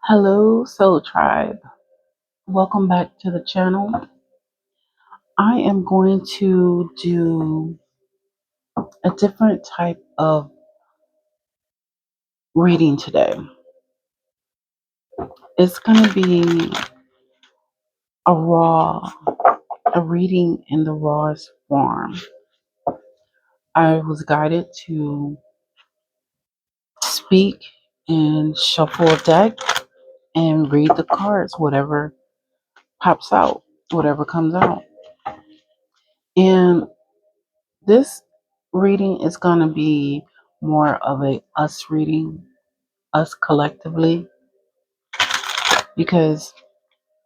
Hello, Soul Tribe. Welcome back to the channel. I am going to do a different type of reading today. It's going to be a raw, a reading in the rawest form. I was guided to speak and shuffle a deck and read the cards, whatever pops out, whatever comes out. And this reading is going to be more of a us reading, us collectively, because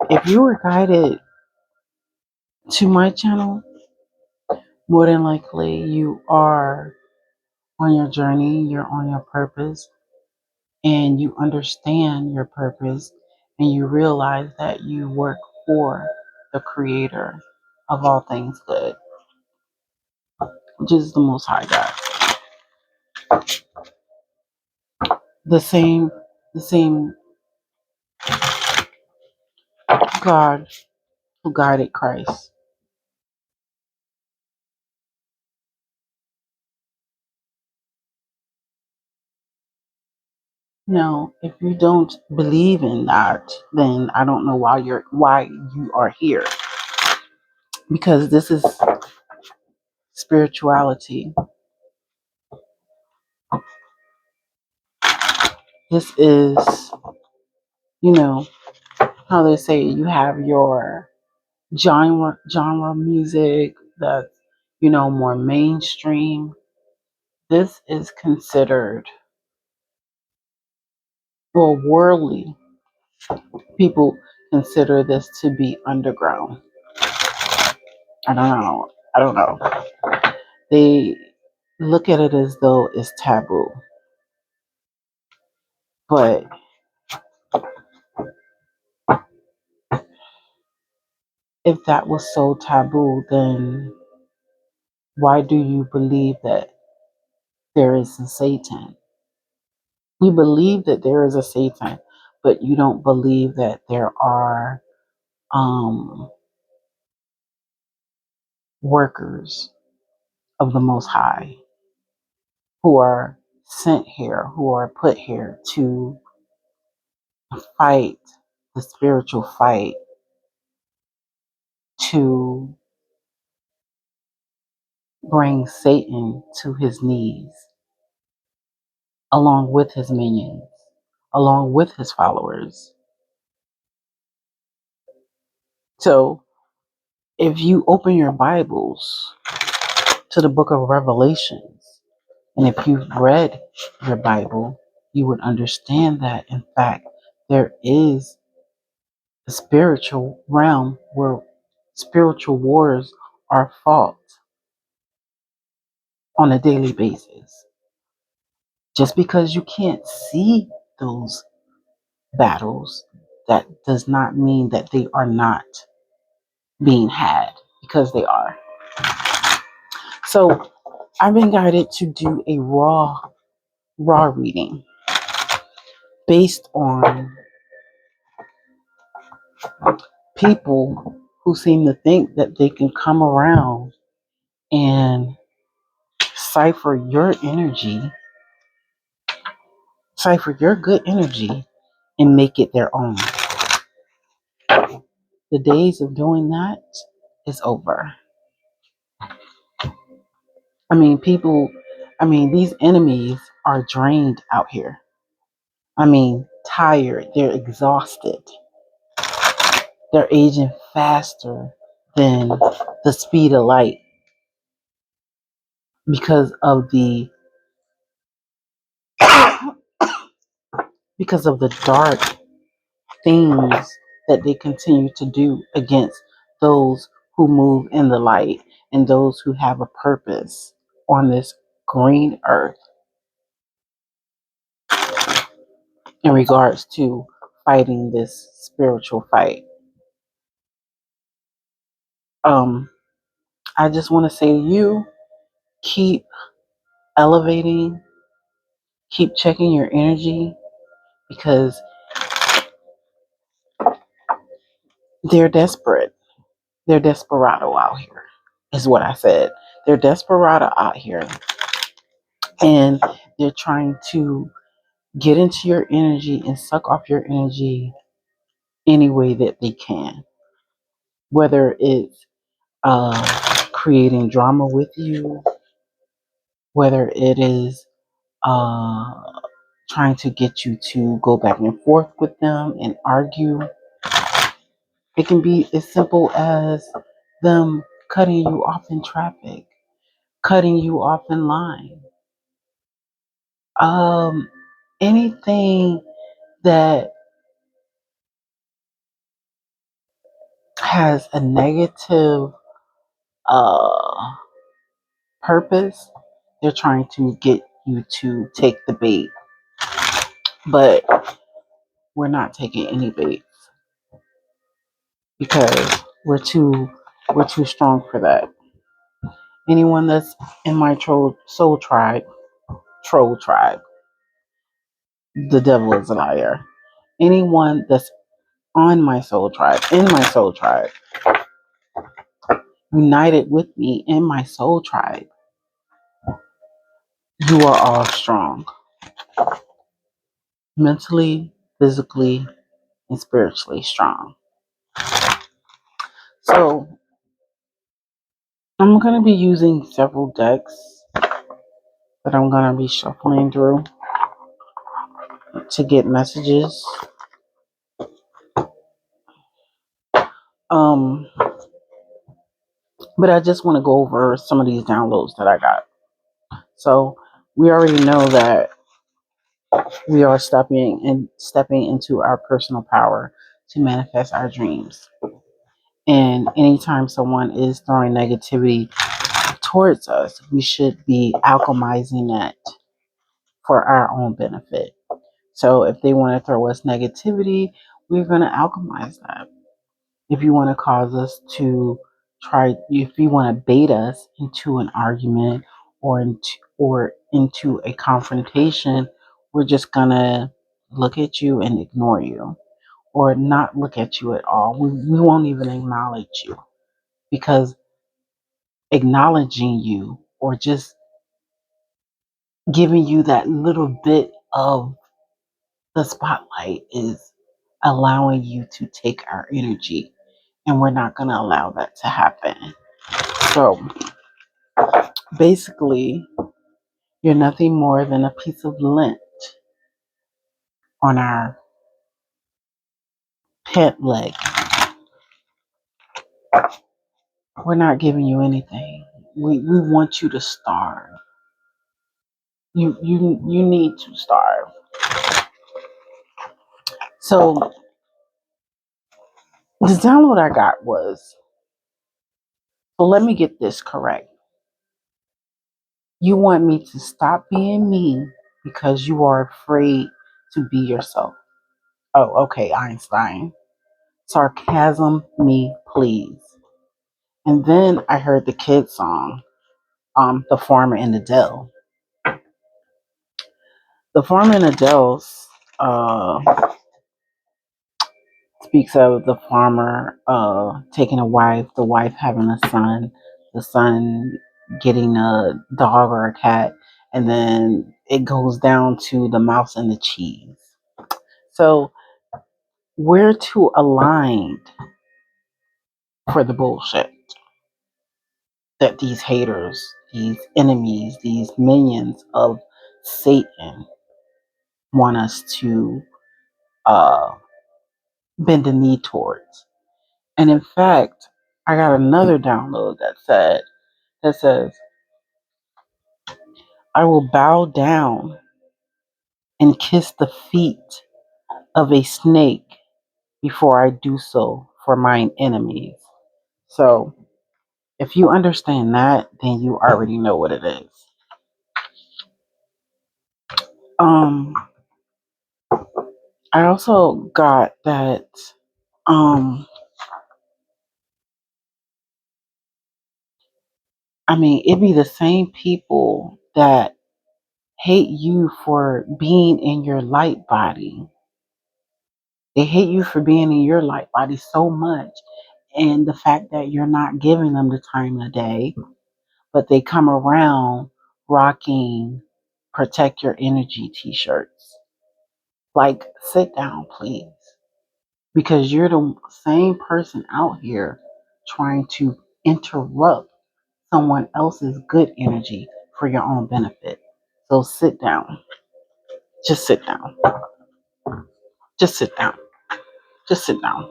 if you were guided to my channel, more than likely you are on your journey, you're on your purpose, and you understand your purpose, and you realize that you work for the creator of all things good, which is the Most High God. The same God who guided Christ. Now, if you don't believe in that, then I don't know why you are here. Because this is spirituality. This is, you know, how they say you have your genre music that's, more mainstream. This is considered, well, worldly people consider this to be underground. I don't know. I don't know. They look at it as though it's taboo. But if that was so taboo, then why do you believe that there is a Satan? You believe that there is a Satan, but you don't believe that there are um, workers of the Most High who are sent here, who are put here to fight the spiritual fight, to bring Satan to his knees, along with his minions, along with his followers. So if you open your Bibles to the book of Revelations, and if you've read your Bible, you would understand that, in fact, there is a spiritual realm where spiritual wars are fought on a daily basis. Just because you can't see those battles, that does not mean that they are not being had, because they are. So I've been guided to do a raw reading based on people who seem to think that they can come around and cipher your energy, cipher your good energy, and make it their own. The days of doing that is over. These enemies are drained out here. Tired, they're exhausted. They're aging faster than the speed of light because of the because of the dark things that they continue to do against those who move in the light and those who have a purpose on this green earth in regards to fighting this spiritual fight. I just want to say to you, keep elevating, keep checking your energy, because They're desperate. They're desperado out here, is what I said. They're desperado out here, and they're trying to get into your energy and suck off your energy any way that they can. Whether it's creating drama with you, whether it is uh, trying to get you to go back and forth with them and argue. It can be as simple as them cutting you off in traffic, cutting you off in line. Um, Anything that has a negative uh, purpose, they're trying to get you to take the bait. But we're not taking any bait because we're too strong for that. Anyone that's in my troll tribe, the devil is a liar. Anyone that's on my soul tribe, in my soul tribe, united with me in my soul tribe, you are all strong. Mentally, physically, and spiritually strong. So I'm going to be using several decks that I'm going to be shuffling through to get messages. Um, but I just want to go over some of these downloads that I got. So we already know that we are stepping into our personal power to manifest our dreams. And anytime someone is throwing negativity towards us, we should be alchemizing that for our own benefit. So if they want to throw us negativity, we're going to alchemize that. If you want to cause us to if you want to bait us into an argument or into a confrontation, we're just going to look at you and ignore you or not look at you at all. We won't even acknowledge you because acknowledging you or just giving you that little bit of the spotlight is allowing you to take our energy, and we're not going to allow that to happen. So basically, you're nothing more than a piece of lint on our pant leg. We're not giving you anything. We want you to starve. You need to starve. So the download I got was, so let me get this correct. You want me to stop being me because you are afraid to be yourself. Oh, okay, Einstein. Sarcasm me, please. And then I heard the kid song, The Farmer in the Dell. The Farmer in the Dell speaks of the farmer taking a wife, the wife having a son, the son getting a dog or a cat, and then it goes down to the mouse and the cheese. So we're too aligned for the bullshit that these haters, these enemies, these minions of Satan want us to uh, bend the knee towards. And in fact, I got another download that says, I will bow down and kiss the feet of a snake before I do so for mine enemies. So if you understand that, then you already know what it is. Um, I also got that it'd be the same people that hate you for being in your light body They hate you for being in your life body so much, and the fact that you're not giving them the time of day, but they come around rocking protect your energy t-shirts. Like, sit down, please. Because you're the same person out here trying to interrupt someone else's good energy for your own benefit. So sit down. Just sit down. Just sit down. Just sit down.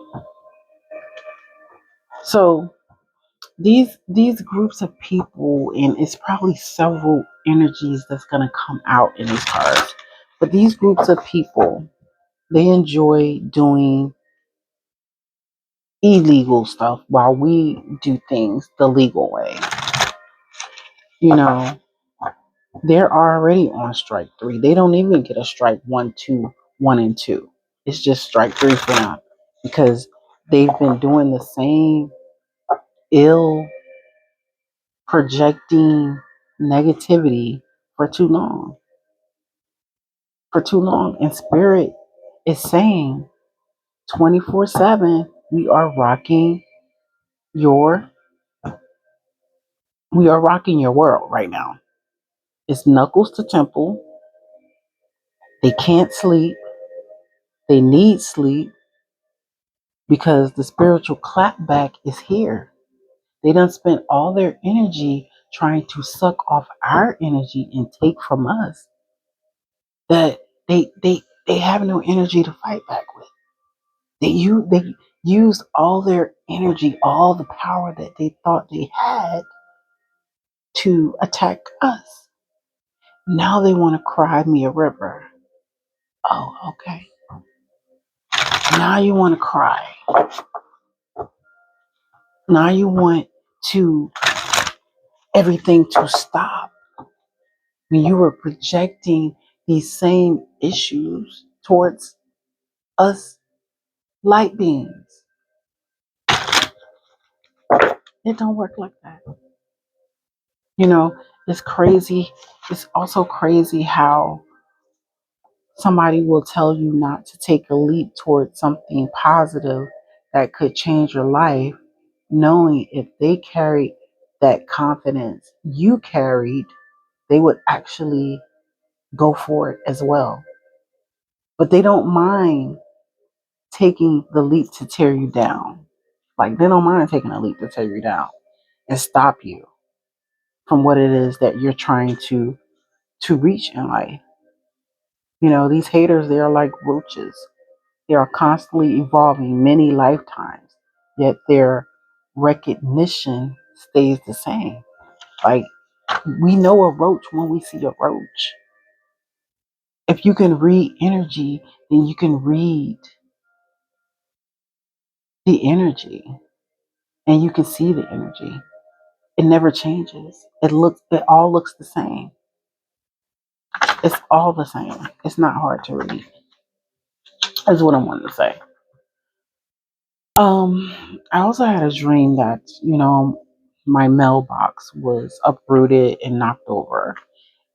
So these groups of people, and it's probably several energies that's gonna come out in these cards. But these groups of people, they enjoy doing illegal stuff while we do things the legal way. You know, they're already on strike three. They don't even get a strike one, two, one, and two. It's just strike three for them because they've been doing the same ill projecting negativity for too long. For too long. And spirit is saying 24/7, your we are rocking your world right now. It's knuckles to temple. They can't sleep. They need sleep because the spiritual clapback is here. They done spent all their energy trying to suck off our energy and take from us that they have no energy to fight back with. They used all their energy, all the power that they thought they had to attack us. Now they want to cry me a river. Oh, okay. Now you want to cry. Now you want to everything to stop when you were projecting these same issues towards us light beings. It don't work like that. You know, it's crazy. It's also crazy how somebody will tell you not to take a leap towards something positive that could change your life, knowing if they carried that confidence you carried, they would actually go for it as well. But they don't mind taking the leap to tear you down. Like, they don't mind taking a leap to tear you down and stop you from what it is that you're trying to reach in life. You know, these haters, they are like roaches. They are constantly evolving many lifetimes, yet their recognition stays the same. Like, we know a roach when we see a roach. If you can read energy, then you can read the energy and you can see the energy. It never changes. It all looks the same. It's all the same. It's not hard to read. That's what I wanted to say. I also had a dream that, my mailbox was uprooted and knocked over.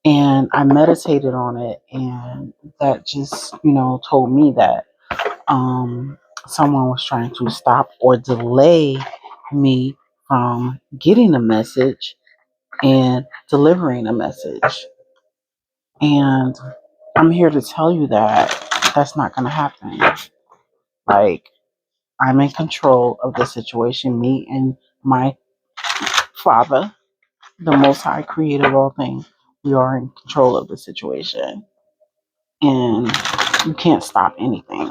And I meditated on it, and that just, told me that someone was trying to stop or delay me from getting a message and delivering a message. And I'm here to tell you that that's not going to happen. Like, I'm in control of the situation. Me and my Father, the Most High Creator of all things, we are in control of the situation. And you can't stop anything.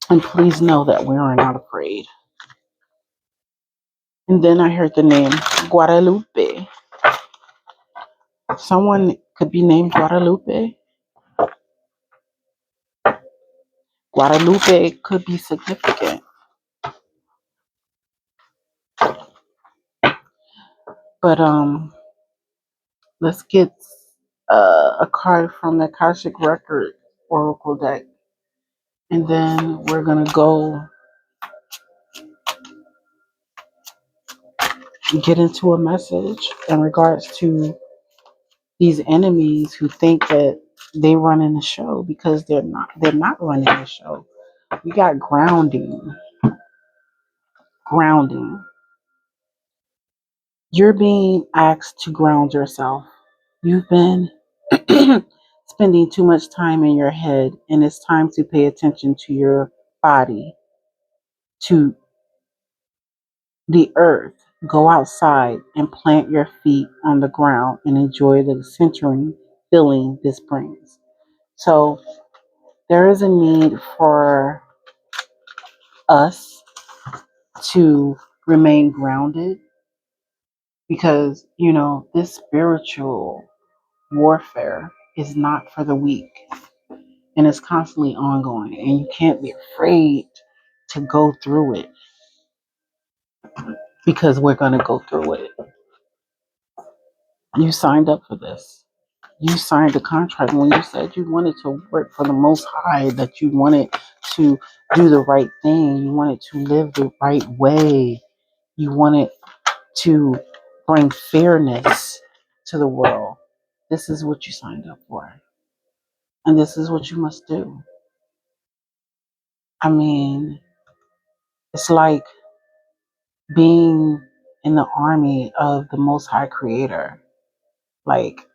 And please know that we are not afraid. And then I heard the name Guadalupe. Someone could be named Guadalupe. Guadalupe could be significant. But let's get a card from the Akashic Record Oracle deck. And then we're going to go get into a message in regards to these enemies who think that they running the show because they're not running the show. We got grounding. You're being asked to ground yourself. You've been spending too much time in your head, and it's time to pay attention to your body, to the earth. Go outside and plant your feet on the ground and enjoy the centering feeling this brings. So, there is a need for us to remain grounded because, this spiritual warfare is not for the weak and it's constantly ongoing, and you can't be afraid to go through it because we're going to go through it. You signed up for this. You signed a contract when you said you wanted to work for the Most High, that you wanted to do the right thing, you wanted to live the right way, you wanted to bring fairness to the world. This is what you signed up for, and this is what you must do. I mean, it's like being in the army of the Most High Creator. Like,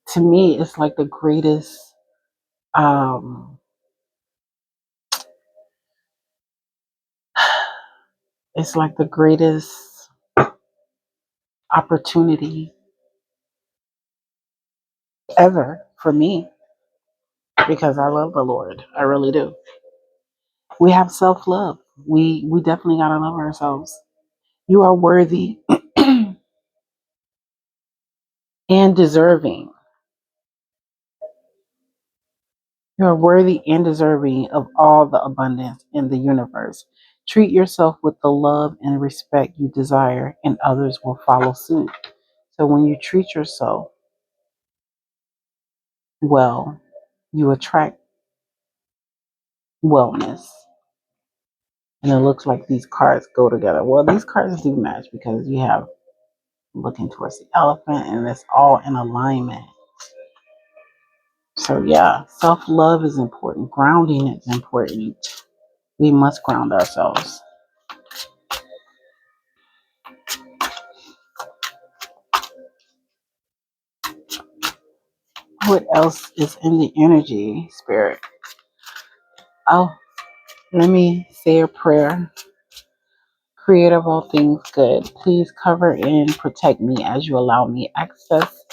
to me, it's like the greatest. Um, it's like the greatest opportunity ever for me because I love the Lord. I really do. We have self love. We definitely gotta love ourselves. You are worthy and deserving. You are worthy and deserving of all the abundance in the universe. Treat yourself with the love and respect you desire, and others will follow suit. So when you treat yourself well, you attract wellness. And it looks like these cards go together. Well, these cards do match because you have looking towards the elephant and it's all in alignment. So yeah, self-love is important. Grounding is important. We must ground ourselves. What else is in the energy, Spirit? Oh, let me say a prayer. Creator of all things good, please cover and protect me as you allow me access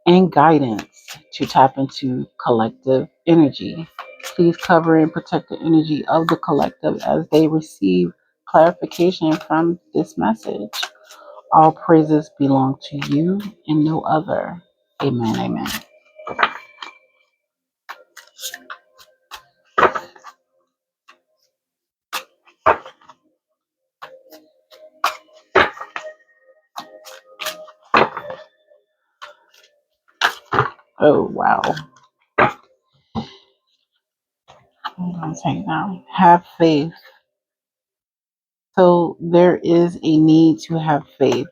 and guidance to tap into collective energy. Please cover and protect the energy of the collective as they receive clarification from this message. All praises belong to you and no other. Amen. Amen. Oh, wow. I'm going to take that. Have faith. So there is a need to have faith.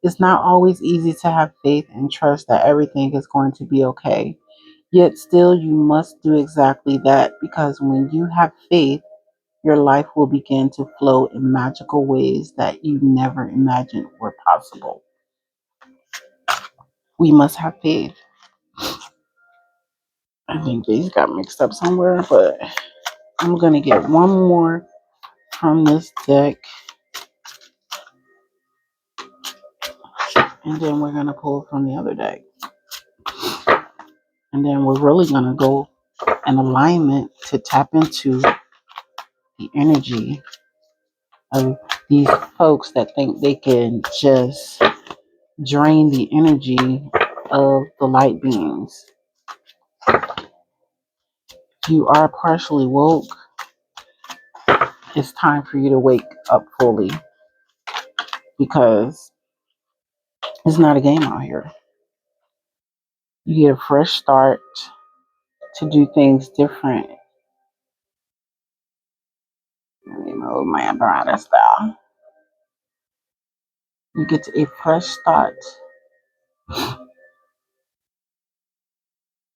It's not always easy to have faith and trust that everything is going to be okay. Yet still, you must do exactly that because when you have faith, your life will begin to flow in magical ways that you never imagined were possible. We must have faith. I think these got mixed up somewhere, but I'm going to get one more from this deck, and then we're going to pull from the other deck. And then we're really going to go in alignment to tap into the energy of these folks that think they can just drain the energy of the light beings. If you are partially woke, it's time for you to wake up fully because it's not a game out here. You get a fresh start to do things different. Let me move my apparatus down. You get a fresh start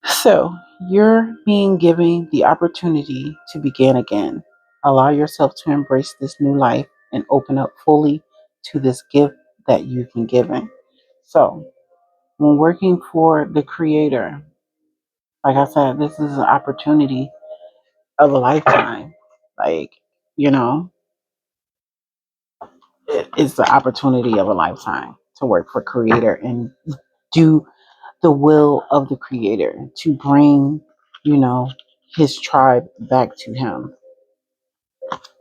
So you're being given the opportunity to begin again. Allow yourself to embrace this new life and open up fully to this gift that you've been given. So when working for the creator, like I said, this is an opportunity of a lifetime. Like, you know, it's the opportunity of a lifetime to work for creator and do the will of the creator to bring, you know, his tribe back to him,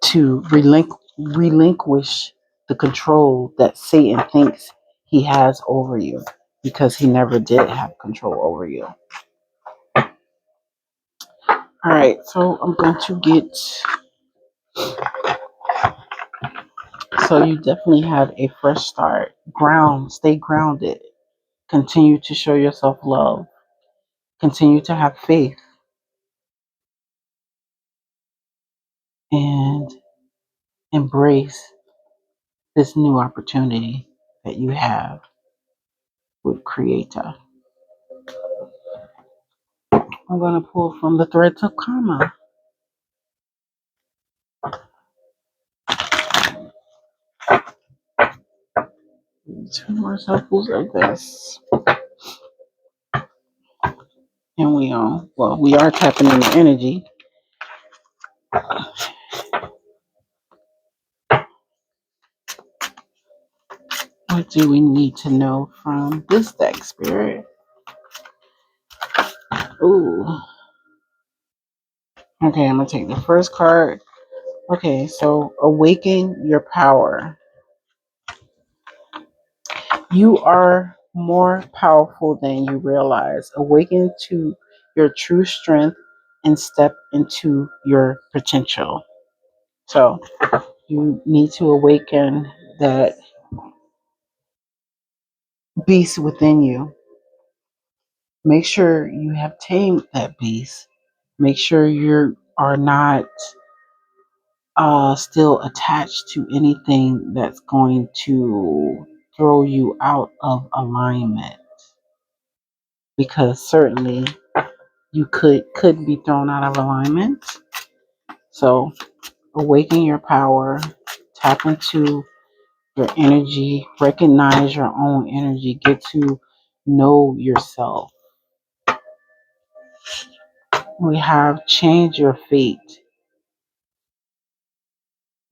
to relinquish the control that Satan thinks he has over you, because he never did have control over you. All right, so I'm going to get, so you definitely have a fresh start. Stay grounded. Continue to show yourself love. Continue to have faith and embrace this new opportunity that you have with Creator. I'm going to pull from the threads of karma. Two more circles of this. And we are tapping into energy. What do we need to know from this deck, Spirit? Ooh. Okay, I'm going to take the first card. Okay, so awaken your power. You are more powerful than you realize. Awaken to your true strength and step into your potential. So you need to awaken that beast within you. Make sure you have tamed that beast. Make sure you are not still attached to anything that's going to throw you out of alignment. Because certainly you could be thrown out of alignment. So awaken your power, tap into your energy, recognize your own energy, get to know yourself. We have change your fate.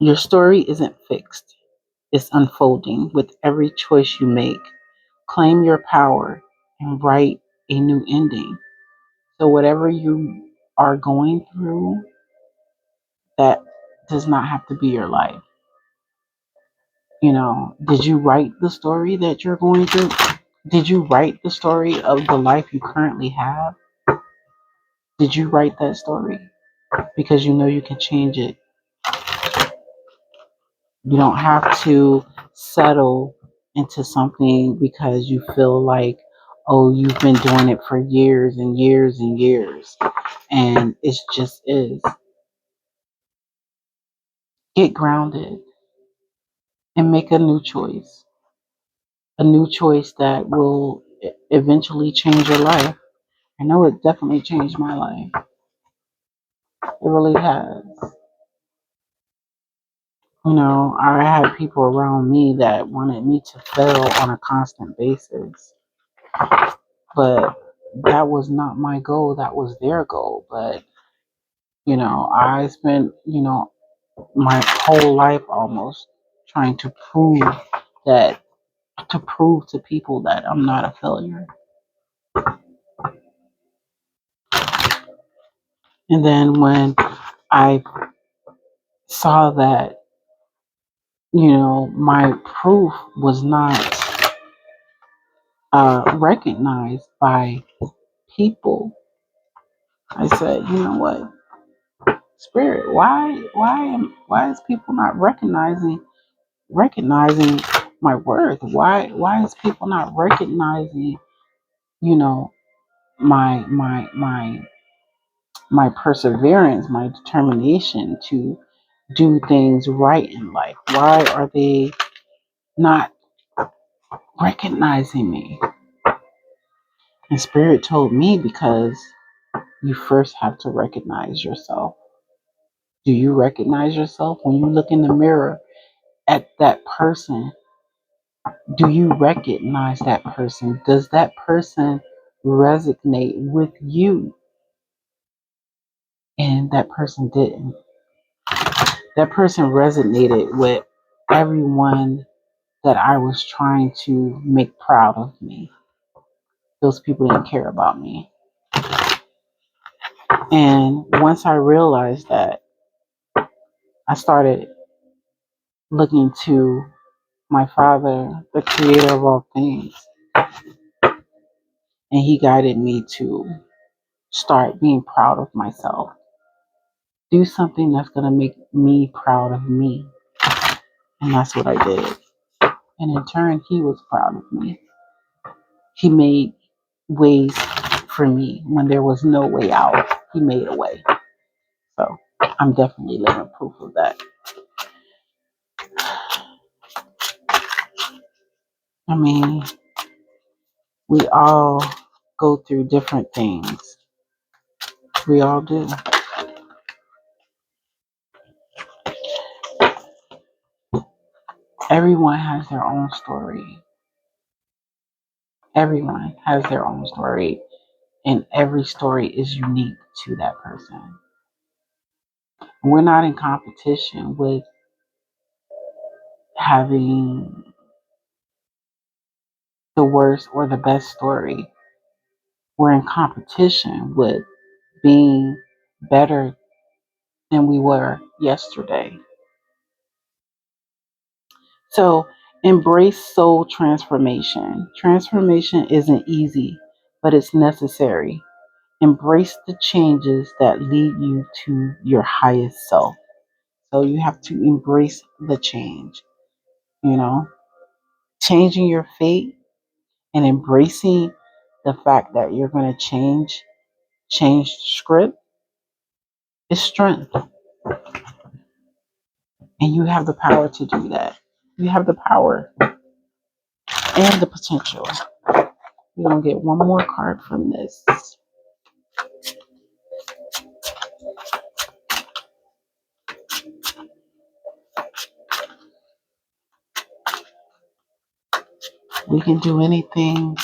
Your story isn't fixed. It's unfolding with every choice you make. Claim your power and write a new ending. So whatever you are going through, that does not have to be your life. Did you write the story that you're going through? Did you write the story of the life you currently have? Did you write that story? Because you know you can change it. You don't have to settle into something because you feel like, oh, you've been doing it for years and years and years. And it just is. Get grounded and make a new choice. A new choice that will eventually change your life. I know it definitely changed my life. It really has. I had people around me that wanted me to fail on a constant basis. But that was not my goal. That was their goal. But, I spent, my whole life almost trying that, to prove to people that I'm not a failure. And then when I saw that, my proof was not recognized by people, I said, you know what, Spirit, why is people not recognizing my worth? Why is people not recognizing, you know, my my perseverance, my determination to do things right in life? Why are they not recognizing me? And Spirit told me because you first have to recognize yourself. Do you recognize yourself when you look in the mirror at that person? Do you recognize that person? Does that person resonate with you? And that person didn't. That person resonated with everyone that I was trying to make proud of me. Those people didn't care about me. And once I realized that, I started looking to my Father, the creator of all things, and He guided me to start being proud of myself. Do something that's going to make me proud of me. And that's what I did. And in turn, He was proud of me. He made ways for me when there was no way out. He made a way. So I'm definitely living proof of that. I mean, we all go through different things. We all do. Everyone has their own story. Everyone has their own story, and every story is unique to that person. We're not in competition with having the worst or the best story. We're in competition with being better than we were yesterday. So embrace soul transformation. Transformation isn't easy, but it's necessary. Embrace the changes that lead you to your highest self. So you have to embrace the change, you know, changing your fate and embracing the fact that you're going to change the script is strength. And you have the power to do that. You have the power and the potential. We're going to get one more card from this. We can do anything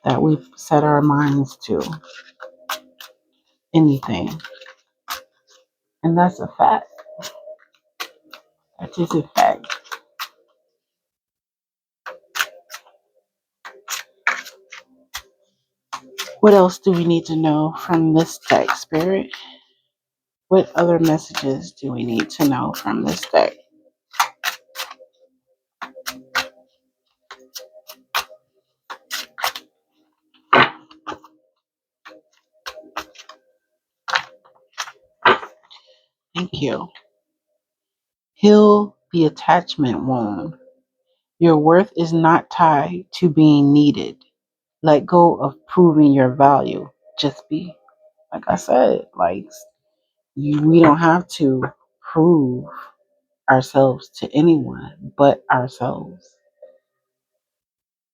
that we set our minds to. Anything. And that's a fact. That is a fact. What else do we need to know from this deck, Spirit? What other messages do we need to know from this deck? Thank you. Heal the attachment wound. Your worth is not tied to being needed. Let go of proving your value. Just be. Like I said, we don't have to prove ourselves to anyone but ourselves.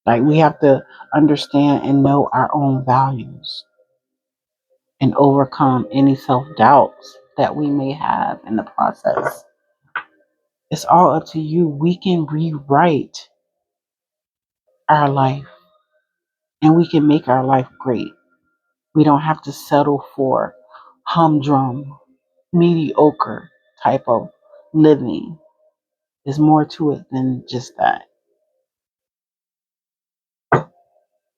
Like we have to understand and know our own values and overcome any self-doubts that we may have in the process. It's all up to you. We can rewrite our life and we can make our life great. We don't have to settle for humdrum, mediocre type of living. There's more to it than just that.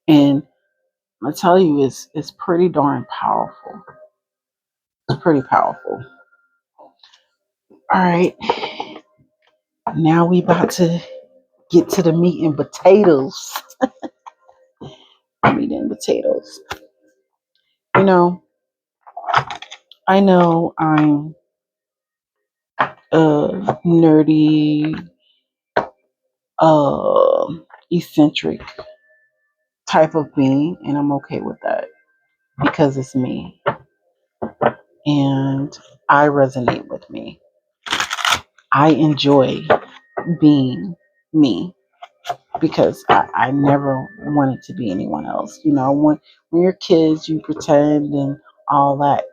And I tell you, it's pretty darn powerful. It's pretty powerful. All right. Now we about to get to the meat and potatoes. Meat and potatoes. You know, I know I'm a nerdy, eccentric type of being, and I'm okay with that because it's me and I resonate with me. I enjoy being me. because I never wanted to be anyone else. You know, when you're kids, you pretend and all that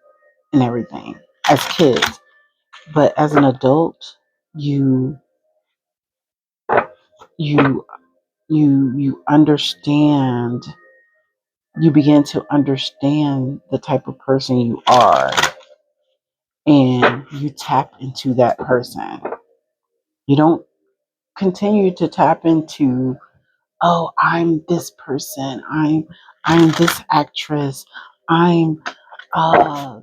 and everything as kids, but as an adult, you you you understand. You begin to understand the type of person you are, and you tap into that person. You don't continue to tap into, oh, I'm this person, I'm this actress, i'm uh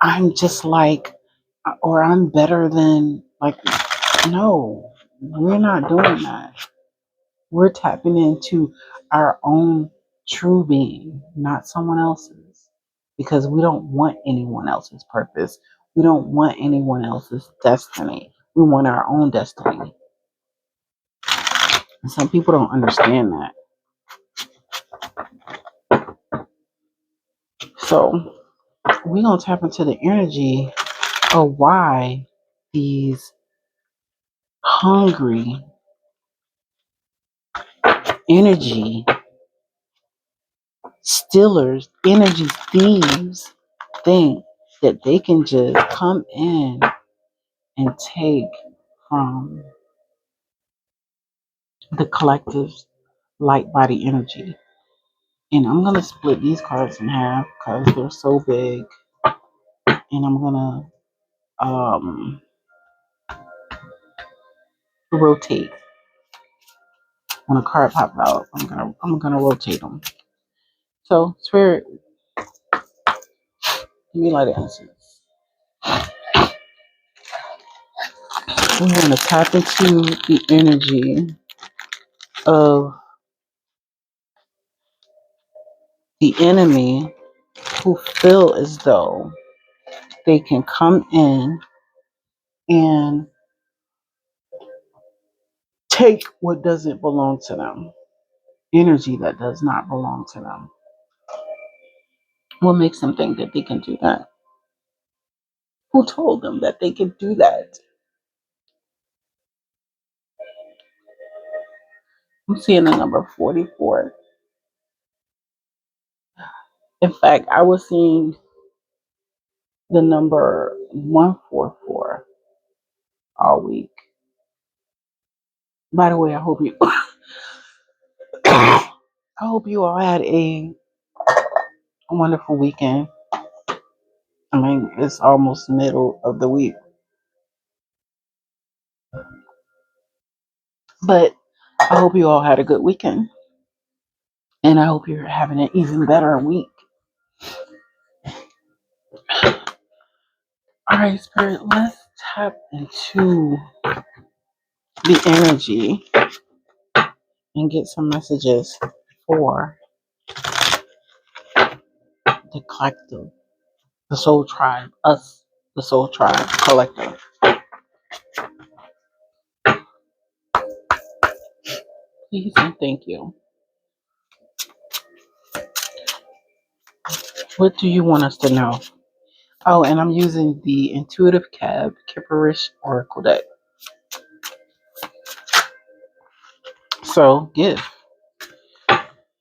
I'm just like, or I'm better than, like, no, we're not doing that. We're tapping into our own true being, not someone else's, because we don't want anyone else's purpose. We don't want anyone else's destiny. We want our own destiny. And some people don't understand that. So we're going to tap into the energy of why these hungry energy stealers, energy thieves, think that they can just come in and take from the collective light body energy. And I'm going to split these cards in half because they're so big. And I'm going to rotate. When a card pops out, I'm gonna rotate them. So, Spirit, give me light answers. We want to tap into the energy of the enemy who feel as though they can come in and take what doesn't belong to them, energy that does not belong to them. What makes them think that they can do that? Who told them that they can do that? I'm seeing the number 44. In fact, I was seeing the number 144 all week. By the way, I hope you all had a wonderful weekend. I mean, it's almost middle of the week, but I hope you all had a good weekend, and I hope you're having an even better week. All right, Spirit, let's tap into the energy and get some messages for the collective, the soul tribe, us, the soul tribe collective. Please and thank you. What do you want us to know? Oh, and I'm using the Intuitive Cab Kipperish Oracle deck. So, gift.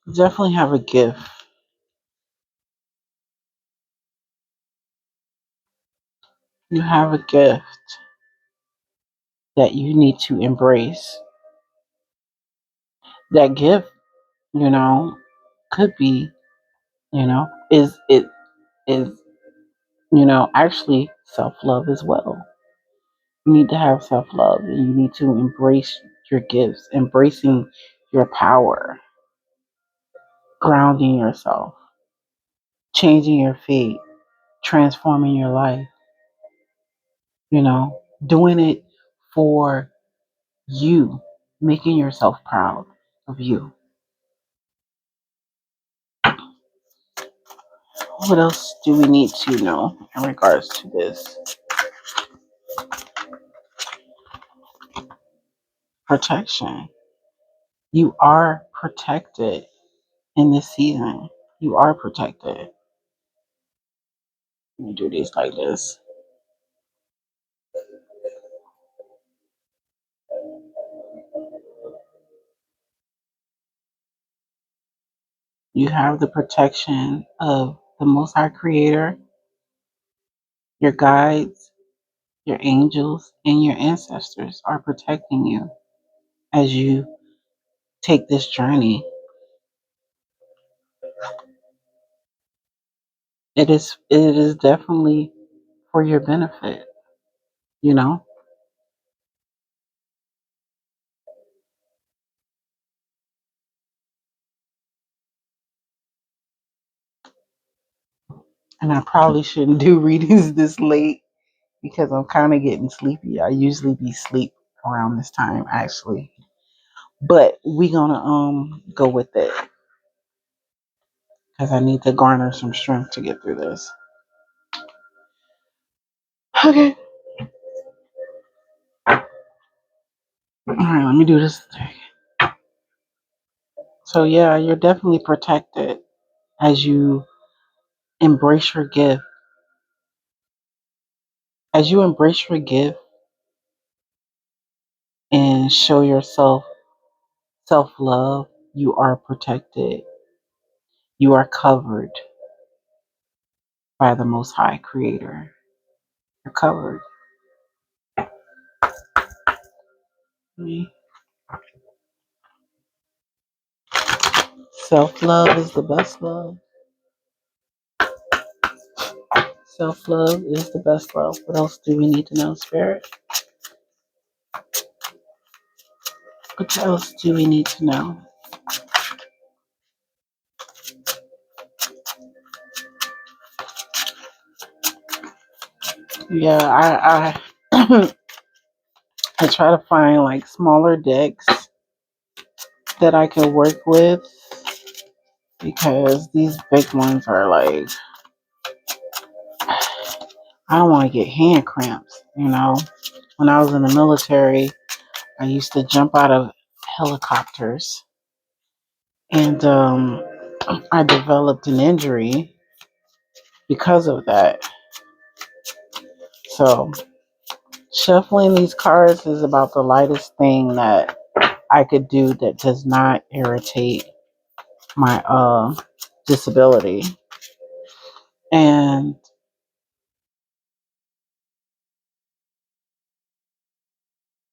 Definitely have a gift. You have a gift that you need to embrace. That gift, you know, could be, is actually self-love as well. You need to have self-love, and you need to embrace your gifts, embracing your power, grounding yourself, changing your fate, transforming your life, doing it for you, making yourself proud of you. What else do we need to know in regards to this? Protection. You are protected in this season. You are protected. Let me do these like this. You have the protection of the Most High Creator, your guides, your angels, and your ancestors are protecting you as you take this journey. It is definitely for your benefit, you know? And I probably shouldn't do readings this late because I'm kind of getting sleepy. I usually be sleep around this time actually. But we gonna go with it because I need to garner some strength to get through this. Okay. All right, let me do this. So yeah, you're definitely protected as you embrace your gift. As you embrace your gift and show yourself self-love, you are protected. You are covered by the Most High Creator. You're covered. Self-love is the best love. Self-love is the best love. What else do we need to know, Spirit? What else do we need to know? Yeah, I I try to find like smaller decks that I can work with because these big ones are like I don't want to get hand cramps. When I was in the military, I used to jump out of helicopters, and I developed an injury because of that. So shuffling these cards is about the lightest thing that I could do that does not irritate my disability. And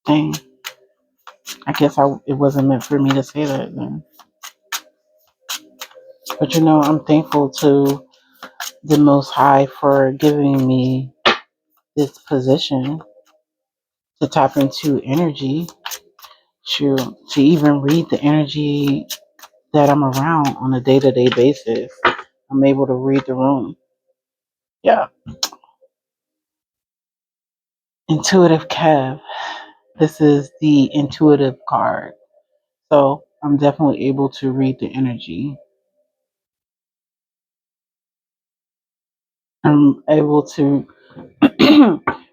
dang, I guess it wasn't meant for me to say that then. But I'm thankful to the Most High for giving me this position to tap into energy, to even read the energy that I'm around on a day-to-day basis. I'm able to read the room. Yeah. Intuitive Kev. This is the intuitive card. So I'm definitely able to read the energy. I'm able to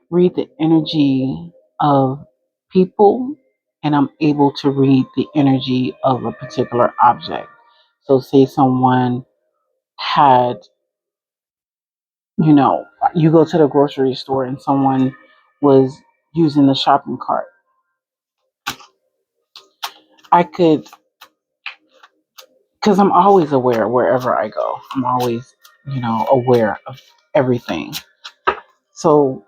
read the energy of people, and I'm able to read the energy of a particular object. So say someone had, you go to the grocery store and someone was using the shopping cart. I could, because I'm always aware wherever I go. I'm always, aware of everything. So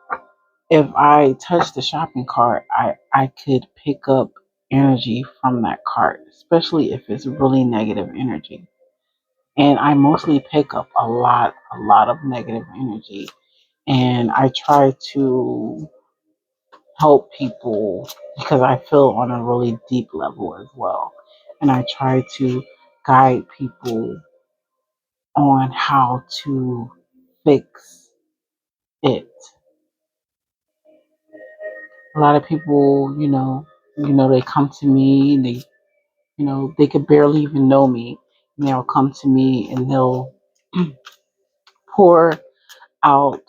if I touch the shopping cart, I could pick up energy from that cart, especially if it's really negative energy. And I mostly pick up a lot of negative energy. And I try to help people because I feel on a really deep level as well. And I try to guide people on how to fix it. A lot of people, they come to me and they could barely even know me. And they'll come to me and they'll pour out,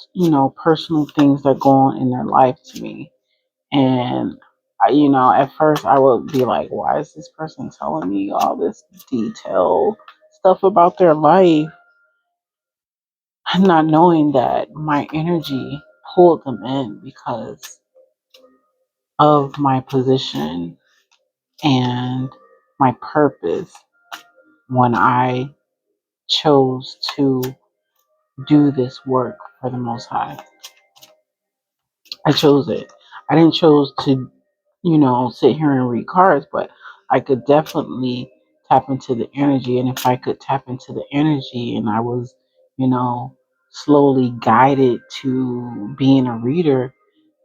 personal things that go on in their life to me. And at first I would be like, why is this person telling me all this detailed stuff about their life? Not knowing that my energy pulled them in because of my position and my purpose when I chose to do this work for the Most High. I chose it. I didn't chose to, sit here and read cards, but I could definitely tap into the energy. And if I could tap into the energy and I was, you know, slowly guided to being a reader,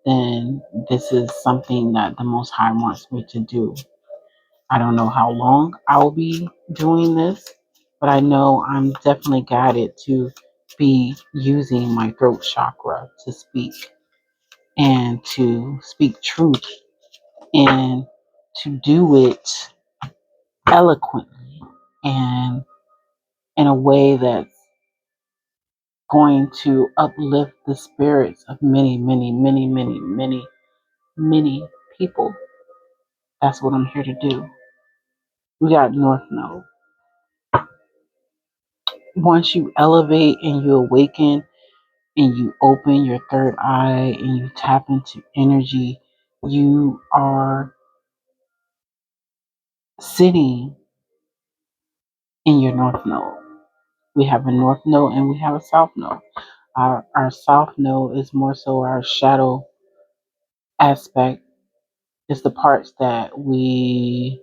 then this is something that the Most High wants me to do. I don't know how long I'll be doing this, but I know I'm definitely guided to be using my throat chakra to speak and to speak truth and to do it eloquently and in a way that's going to uplift the spirits of many, many, many, many, many, many people. That's what I'm here to do. We got North Node. Once you elevate and you awaken and you open your third eye and you tap into energy, you are sitting in your North Node. We have a North Node and we have a South Node. Our South Node is more so our shadow aspect. It's the parts that we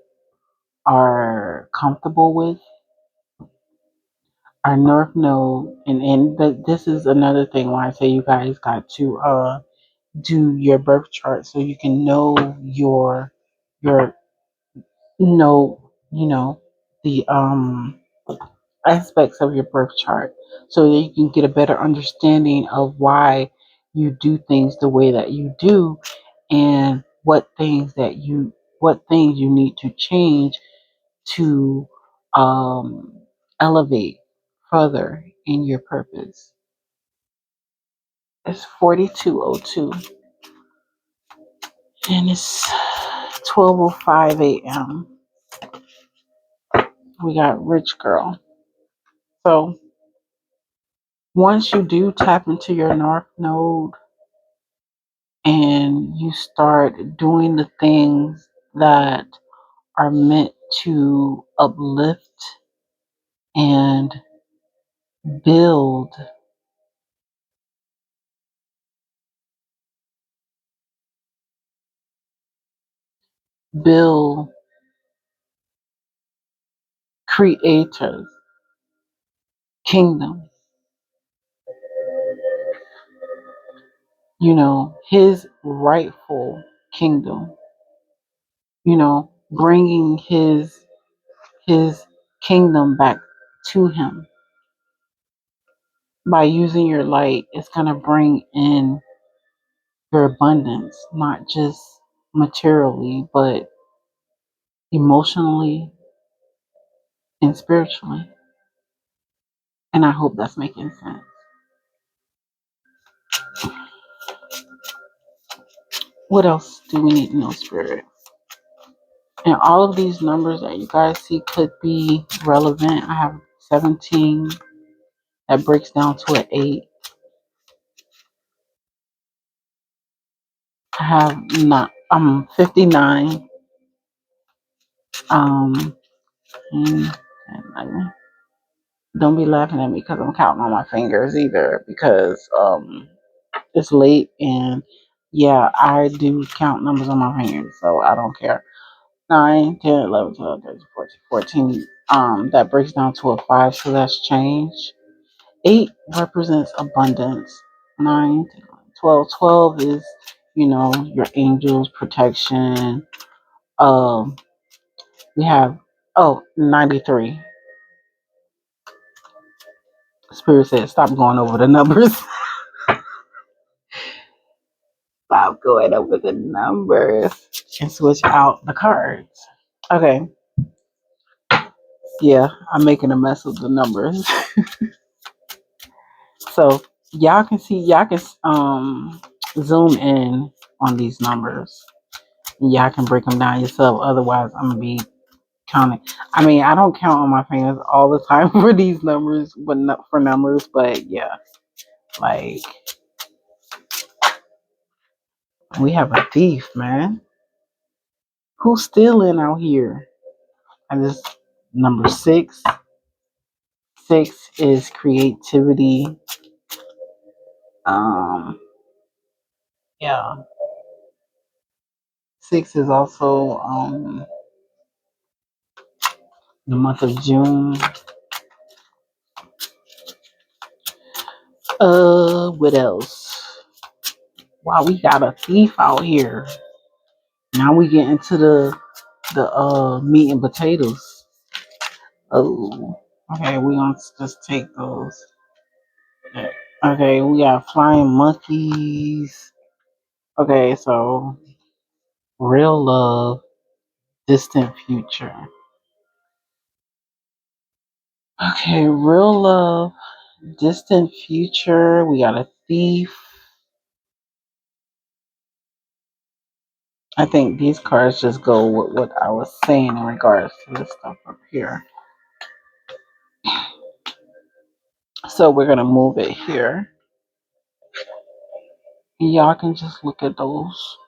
are comfortable with. Our North Node, this is another thing why I say you guys got to do your birth chart so you can know your the aspects of your birth chart so that you can get a better understanding of why you do things the way that you do and what things you need to change to um, elevate further in your purpose. It's 4202 and it's 12:05 a.m. We got Rich Girl. So once you do tap into your North Node and you start doing the things that are meant to uplift and build, build creators, kingdom, his rightful kingdom, bringing his kingdom back to him by using your light. It's going to bring in your abundance, not just materially, but emotionally and spiritually. And I hope that's making sense. What else do we need to know, Spirit? And all of these numbers that you guys see could be relevant. I have 17 that breaks down to an 8. I have not 59. Um, and 11. Don't be laughing at me because I'm counting on my fingers either because it's late and yeah, I do count numbers on my fingers, so I don't care. 9, 10, 11, 12, 13, 14. That breaks down to a 5, so that's change. 8 represents abundance. 9, 10, 11, 12. 12 is, your angels, protection. Um, we have 93. Spirit said, stop going over the numbers. Stop going over the numbers and switch out the cards. Okay. Yeah, I'm making a mess of the numbers. So y'all can zoom in on these numbers. Y'all can break them down yourself. Otherwise, I'm gonna be counting. I mean, I don't count on my fingers all the time for these numbers, but not for numbers. But yeah, like we have a thief, man. Who's stealing out here? And this number 6, 6 is creativity. Um, yeah, 6 is also the month of June. What else? Wow, we got a thief out here. Now we get into the meat and potatoes. Oh, okay, we gonna just take those. Okay, we got flying monkeys. Okay, so real love, distant future. Okay, real love, distant future. We got a thief. I think these cards just go with what I was saying in regards to this stuff up here. So we're gonna move it here. Y'all can just look at those.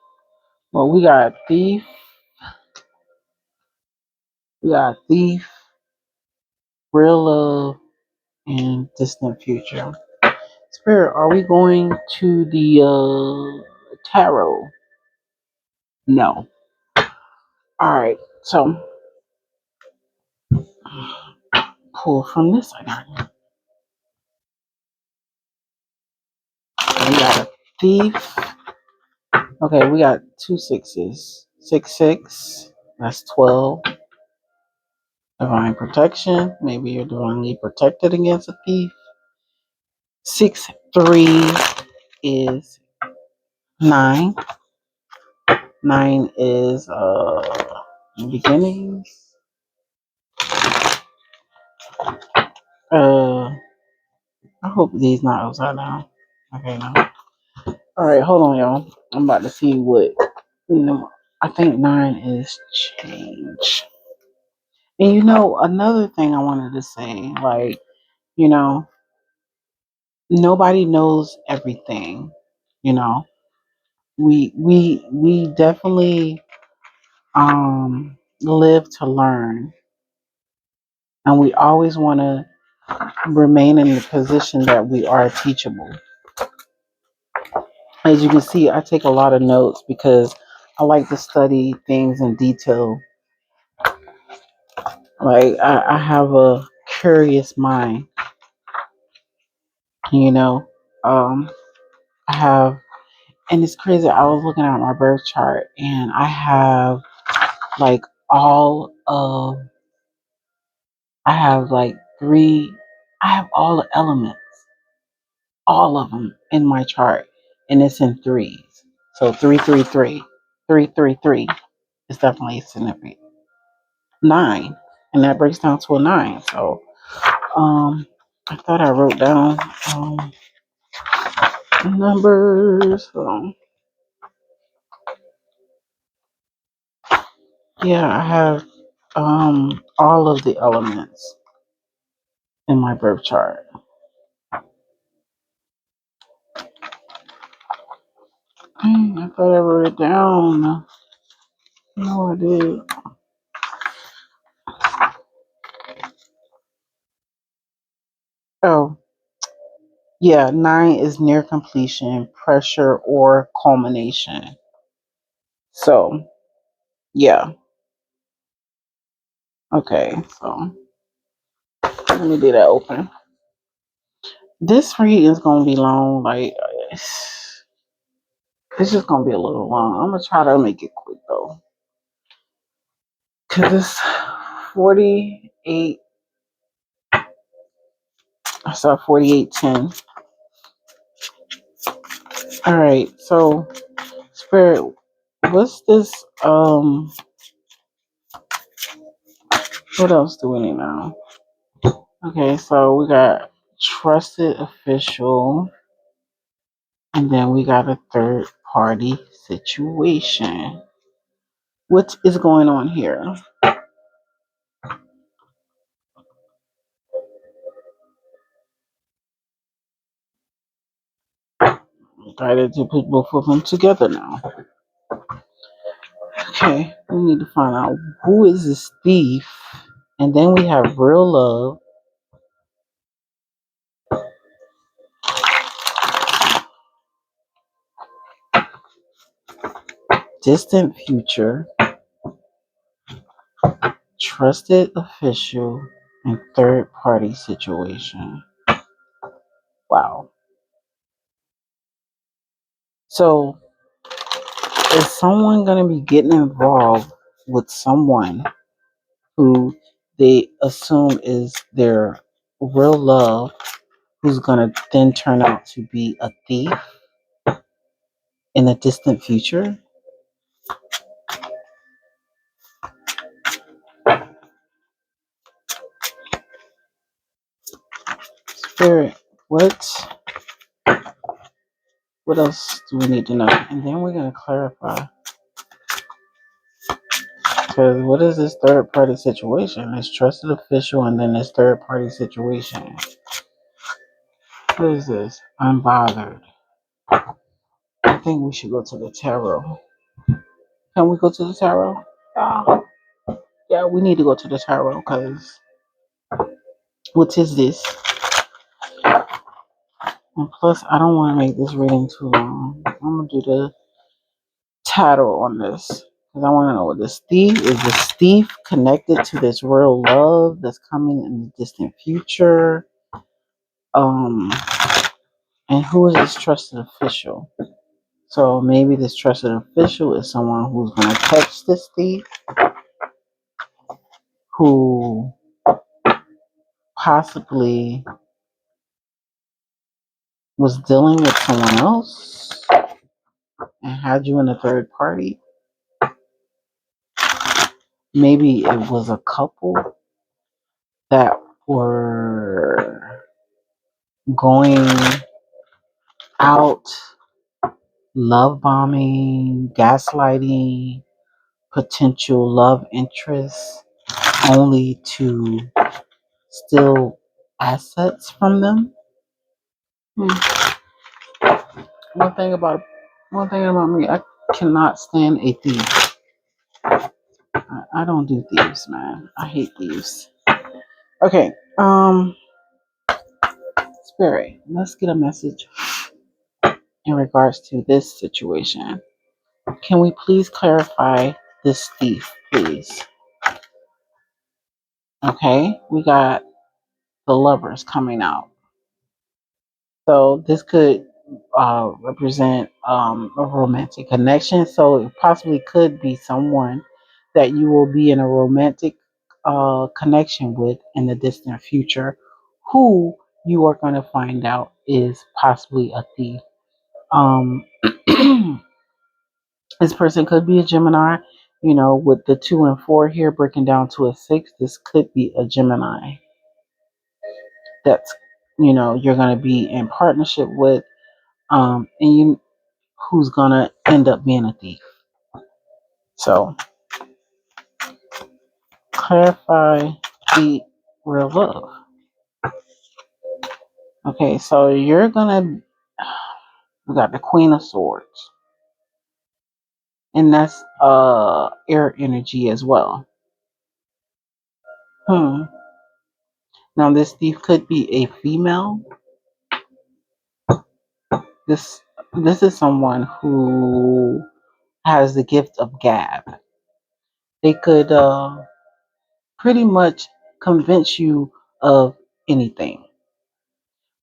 Well, we got thief, real love, and distant future. Spirit, are we going to the tarot? No. All right. So pull from this. I got. We got a thief. Okay, we got two sixes. 6 6. That's 12. Divine protection. Maybe you're divinely protected against a thief. 6 3 is 9. 9 is beginnings. I hope these not upside down. Okay, no. All right, hold on, y'all. I'm about to see what. I think 9 is change. And another thing I wanted to say, like, you know, nobody knows everything. You know, we definitely live to learn, and we always want to remain in the position that we are teachable. As you can see, I take a lot of notes because I like to study things in detail. Like I have a curious mind, you know. Um, I have, and it's crazy. I was looking at my birth chart, and I have like all of, I have like three, I have all the elements, all of them in my chart, and it's in threes. So 333, 333 is definitely significant. 9, and that breaks down to a 9. So, I thought I wrote down numbers. Yeah, I have all of the elements in my birth chart. I thought I wrote it down. No, I did. Oh, yeah, 9 is near completion, pressure, or culmination. So, yeah. Okay, so let me do that open. This read is gonna be long. Like, it's just gonna be a little long. I'm gonna try to make it quick though, cause it's 48. I saw 48:10. All right, so Spirit, what's this? What else do we need now? Okay, so we got trusted official, and then we got a third party situation. What is going on here? Decided to put both of them together now. Okay, we need to find out who is this thief, and then we have real love, distant future, trusted official, and third party situation. Wow. So, is someone going to be getting involved with someone who they assume is their real love, who's going to then turn out to be a thief in the distant future? Spirit, what else do we need to know? And then we're going to clarify. Because what is this third party situation? This trusted official and then this third party situation. What is this? Unbothered. I think we should go to the tarot. Can we go to the tarot? Yeah, we need to go to the tarot because what is this? And plus, I don't want to make this reading too long. I'm going to do the tarot on this because I want to know what this thief is. This thief connected to this real love that's coming in the distant future? Um, and who is this trusted official? So maybe this trusted official is someone who's going to catch this thief, who possibly was dealing with someone else and had you in a third party. Maybe it was a couple that were going out, love bombing, gaslighting, potential love interests, only to steal assets from them. One thing about me, I cannot stand a thief. I don't do thieves, man. I hate thieves. Okay, Spirit, let's get a message in regards to this situation. Can we please clarify this thief, please? Okay, we got the lovers coming out. So this could represent a romantic connection. So it possibly could be someone that you will be in a romantic connection with in the distant future, who you are going to find out is possibly a thief. Um, this person could be a Gemini. You know, with the 2 and 4 here breaking down to a 6, this could be a Gemini that's, you're going to be in partnership with, and you who's gonna end up being a thief. So clarify the real love. Okay, so we got the Queen of Swords. And that's air energy as well. Now this thief could be a female. This this is someone who has the gift of gab. They could pretty much convince you of anything.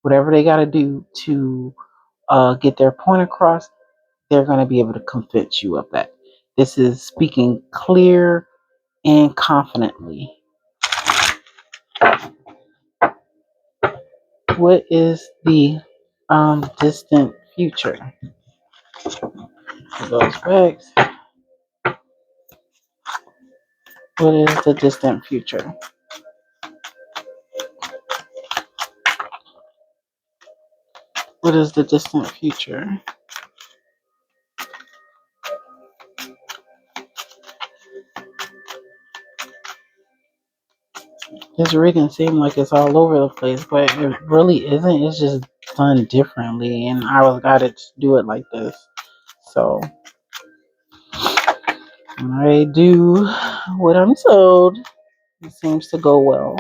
Whatever they got to do to get their point across, they're going to be able to convince you of that. This is speaking clear and confidently. What is the distant future? For those facts. What is the distant future? What is the distant future? This reading seems like it's all over the place, but it really isn't. It's just done differently, and I was got to do it like this. So I do what I'm told. It seems to go well.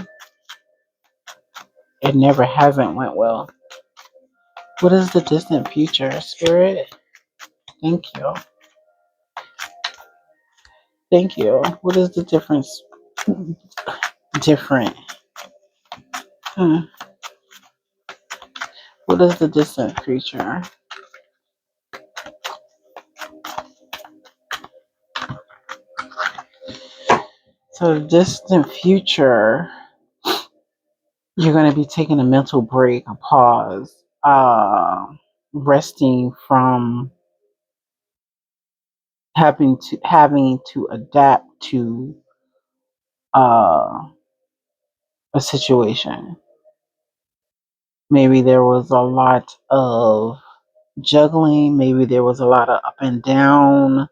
It never hasn't went well. What is the distant future, Spirit? Thank you. Thank you. What is the difference? Different. Hmm. What is the distant future? So, the distant future, you're going to be taking a mental break, a pause, resting from having to adapt to uh, a situation. Maybe there was a lot of juggling. Maybe there was a lot of up and down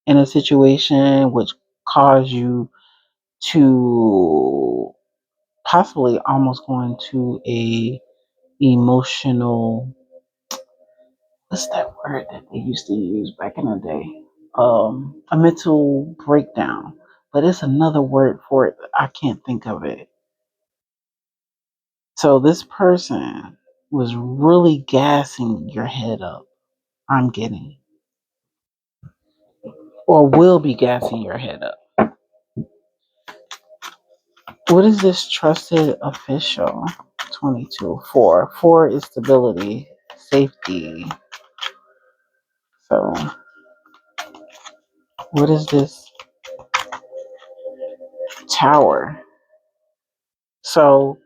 in a situation, which caused you to possibly almost go into a emotional, what's that word that they used to use back in the day? A mental breakdown. But it's another word for it. I can't think of it. So this person was really gassing your head up. I'm getting, or will be gassing your head up. What is this trusted official? 22. 4. 4 is stability, safety. So, what is this tower? So,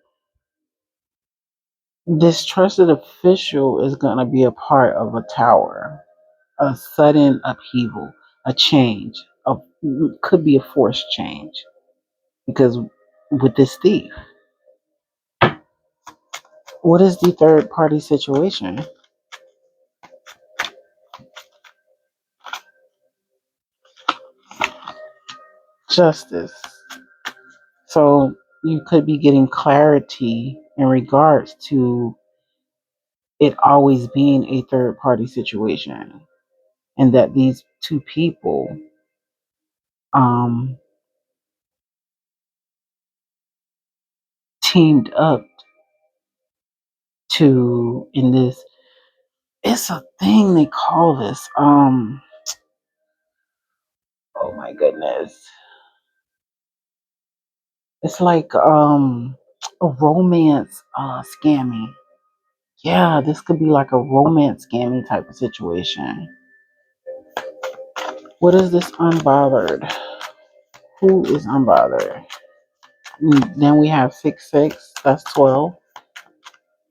this trusted official is going to be a part of a tower, a sudden upheaval, a change, could be a forced change. Because with this thief, what is the third party situation? Justice. So you could be getting clarity in regards to it always being a third party situation, and that these two people um, teamed up to, in this, it's a thing they call this. Oh my goodness. It's like a romance scamming. Yeah, this could be like a romance scamming type of situation. What is this unbothered? Who is unbothered? Then we have 6 6. That's 12.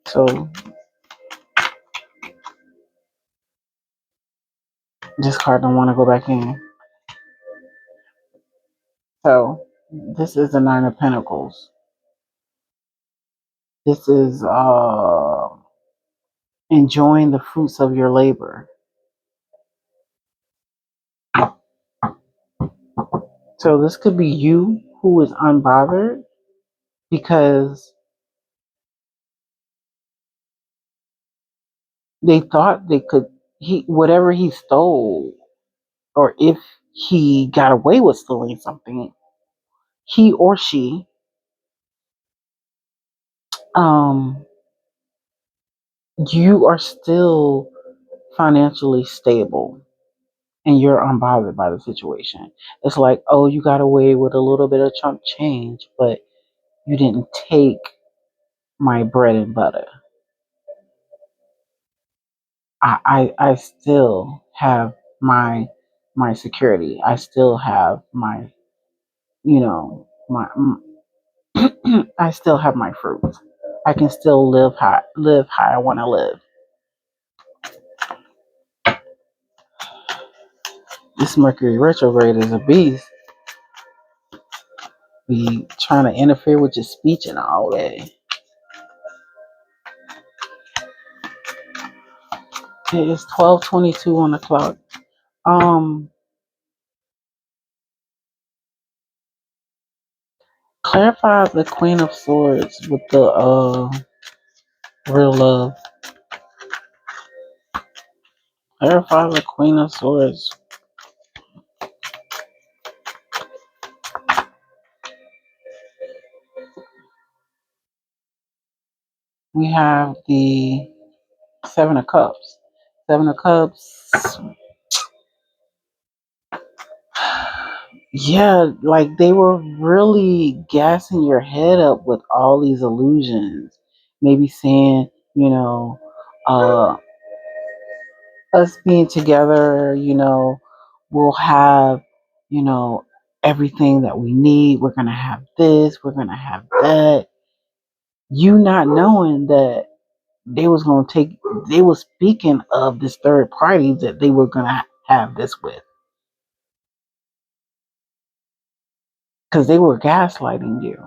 So this card don't want to go back in. So this is the 9 of Pentacles. This is enjoying the fruits of your labor. So this could be you who is unbothered because they thought they could, he whatever he stole, or if he got away with stealing something, he or she um you are still financially stable and you're unbothered by the situation. It's like, oh, you got away with a little bit of chunk change, but you didn't take my bread and butter. I still have my security. I still have my, you know, my I still have my fruits. I can still live how I want to live. This Mercury retrograde is a beast. Be trying to interfere with your speech and all that. It's 12:22 on the clock. Um, Clarify the Queen of Swords with the real love. Clarify the Queen of Swords. We have the 7 of Cups. 7 of Cups. Yeah, like they were really gassing your head up with all these illusions. Maybe saying, uh, us being together, we'll have, you know, everything that we need. We're going to have this, we're going to have that. You not knowing that they were speaking of this third party that they were going to have this with because they were gaslighting you.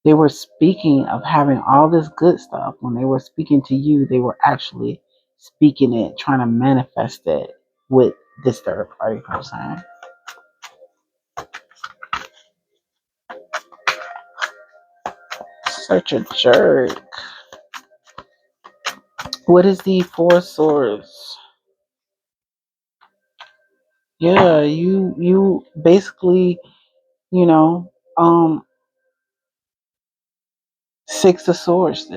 They were speaking of having all this good stuff. When they were speaking to you, they were actually speaking it, trying to manifest it with this third party person. Such a jerk. What is the four swords? Yeah, you basically, you know, six of swords.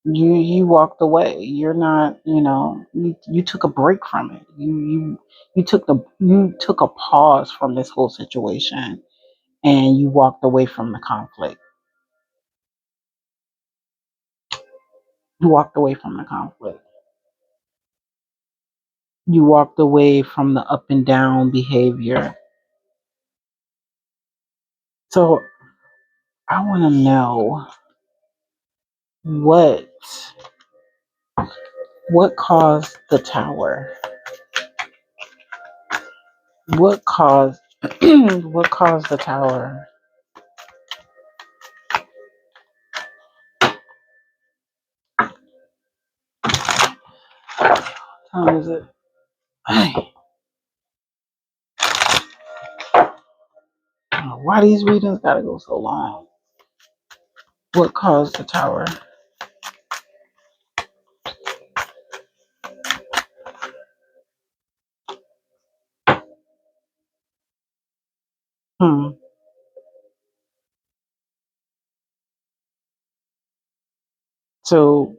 You walked away. You're not, you took a break from it. You took a pause from this whole situation and you walked away from the conflict. You walked away from the conflict. You walked away from the up and down behavior. So I want to know what what caused the tower? What caused what caused the tower? How time is it? Ay, why these readings gotta go so long? What caused the tower? Hmm. So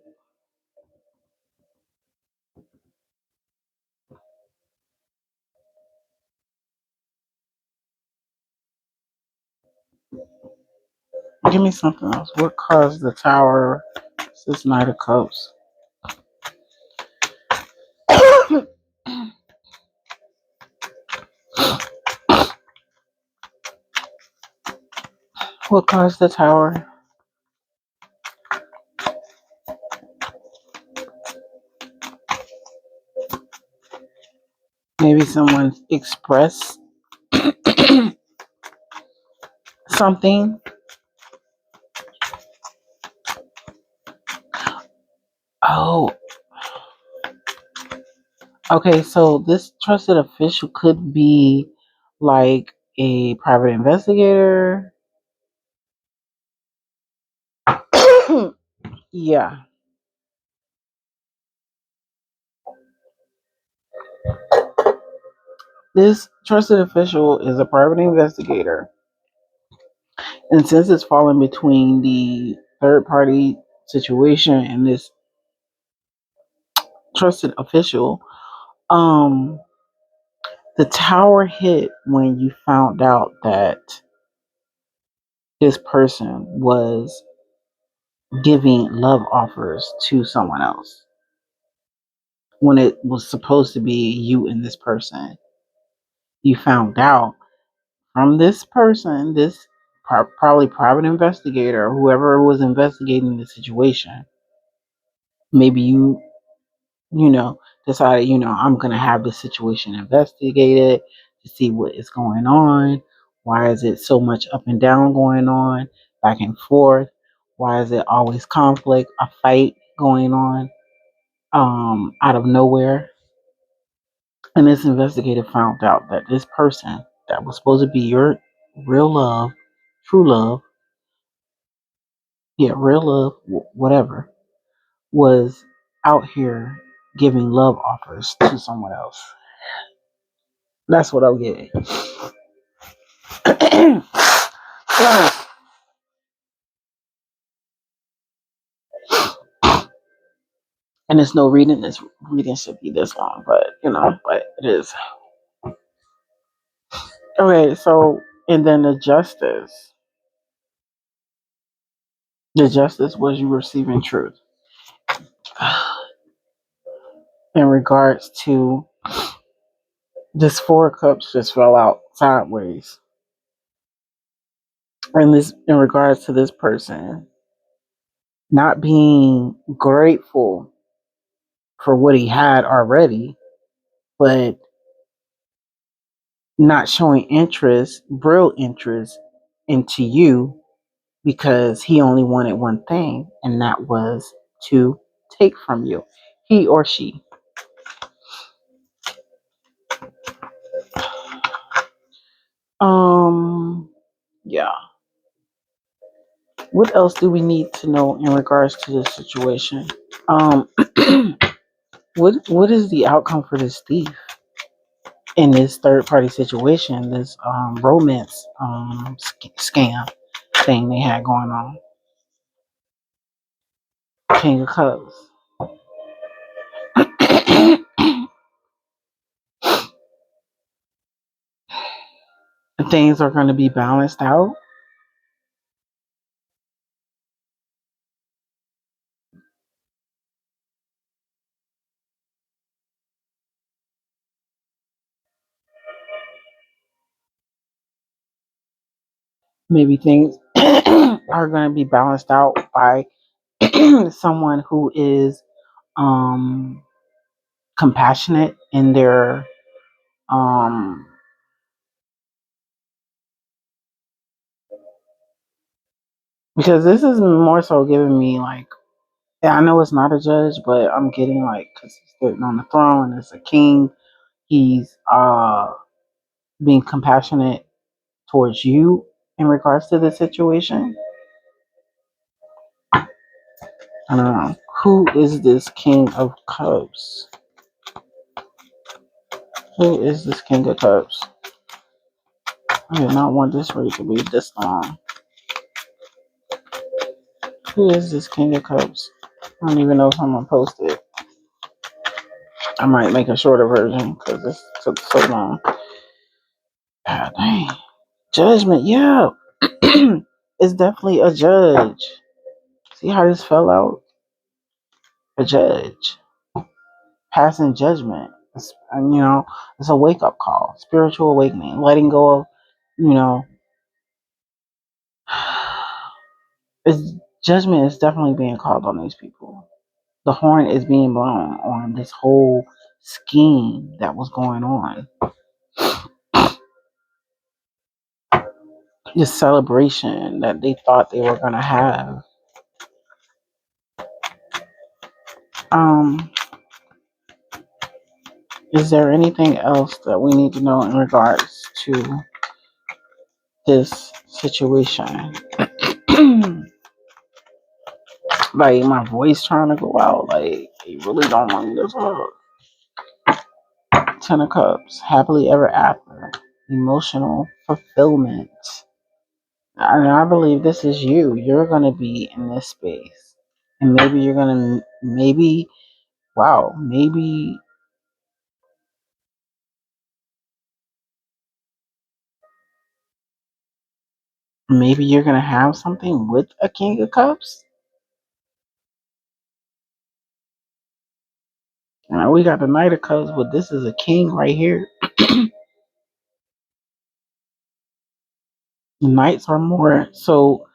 give me something else. What caused the tower? This Knight of Cups. What caused the tower? Maybe someone expressed something. Oh, okay. So this trusted official could be like a private investigator. Yeah. This trusted official is a private investigator. And since it's fallen between the third party situation and this trusted official, um, the tower hit when you found out that this person was giving love offers to someone else when it was supposed to be you and this person. You found out from this person, this probably private investigator, whoever was investigating the situation. Maybe you decided, I'm going to have this situation investigated to see what is going on. Why is it so much up and down going on, back and forth? Why is it always conflict, a fight going on out of nowhere? And this investigator found out that this person that was supposed to be your real love, true love, yeah, real love, whatever, was out here giving love offers to someone else. That's what I'm getting. And it's no reading. This reading should be this long, but but it is. Okay, so and then the justice was you receiving truth in regards to this four of cups just fell out sideways, and this in regards to this person not being grateful for what he had already, but not showing interest, real interest into you because he only wanted one thing, and that was to take from you. He or she. Yeah. What else do we need to know in regards to this situation? Um, what is the outcome for this thief in this third party situation? This romance scam thing they had going on. King of Cups. Things are going to be balanced out. Maybe things are going to be balanced out by someone who is um, compassionate in their um, because this is more so giving me like, yeah, I know it's not a judge, but I'm getting like, because he's sitting on the throne and it's a king, he's being compassionate towards you in regards to the situation. I don't know. Who is this King of Cups? Who is this King of Cups? I did not want this read to be this long. Who is this King of Cups? I don't even know if I'm gonna post it. I might make a shorter version because this took so long. God dang. Judgment, yeah. It's definitely a judge. See how this fell out? A judge. Passing judgment. And, it's a wake up call. Spiritual awakening. Letting go of, you know, it's, judgment is definitely being called on these people. The horn is being blown on this whole scheme that was going on. This celebration that they thought they were going to have. Um, is there anything else that we need to know in regards to this situation? Like my voice trying to go out. Like you really don't want me to talk. Ten of Cups, happily ever after, emotional fulfillment. And I believe this is you. You're gonna be in this space, and maybe you're gonna wow, maybe you're gonna have something with a King of Cups. Now we got the Knight of Cups, but this is a king right here. Knights are more so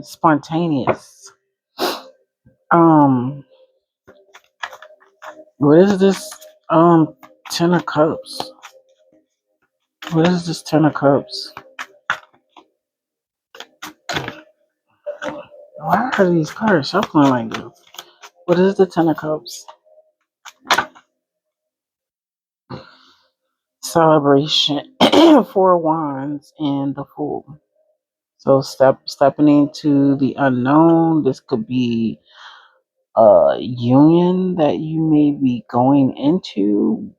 spontaneous. Um, what is this? Ten of Cups. What is this Ten of Cups? Why are these cards shuffling like this? What is the Ten of Cups? Celebration. Four Wands and the Fool. So stepping into the unknown. This could be a union that you may be going into.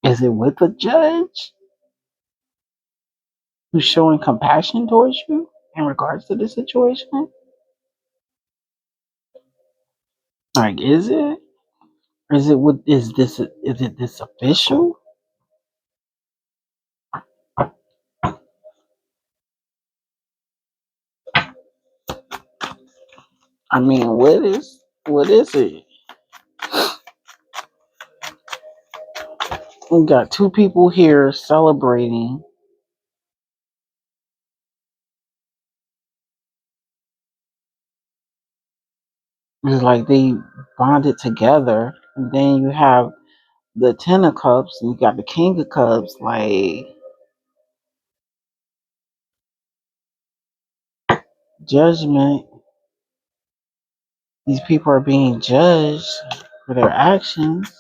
Is it with a judge who's showing compassion towards you in regards to the situation? Like, is it? Is it with? Is it this official? I mean, what is it? We got two people here celebrating. It's like they bonded together. And then you have the Ten of Cups and you got the King of Cups. Like, judgment. These people are being judged for their actions.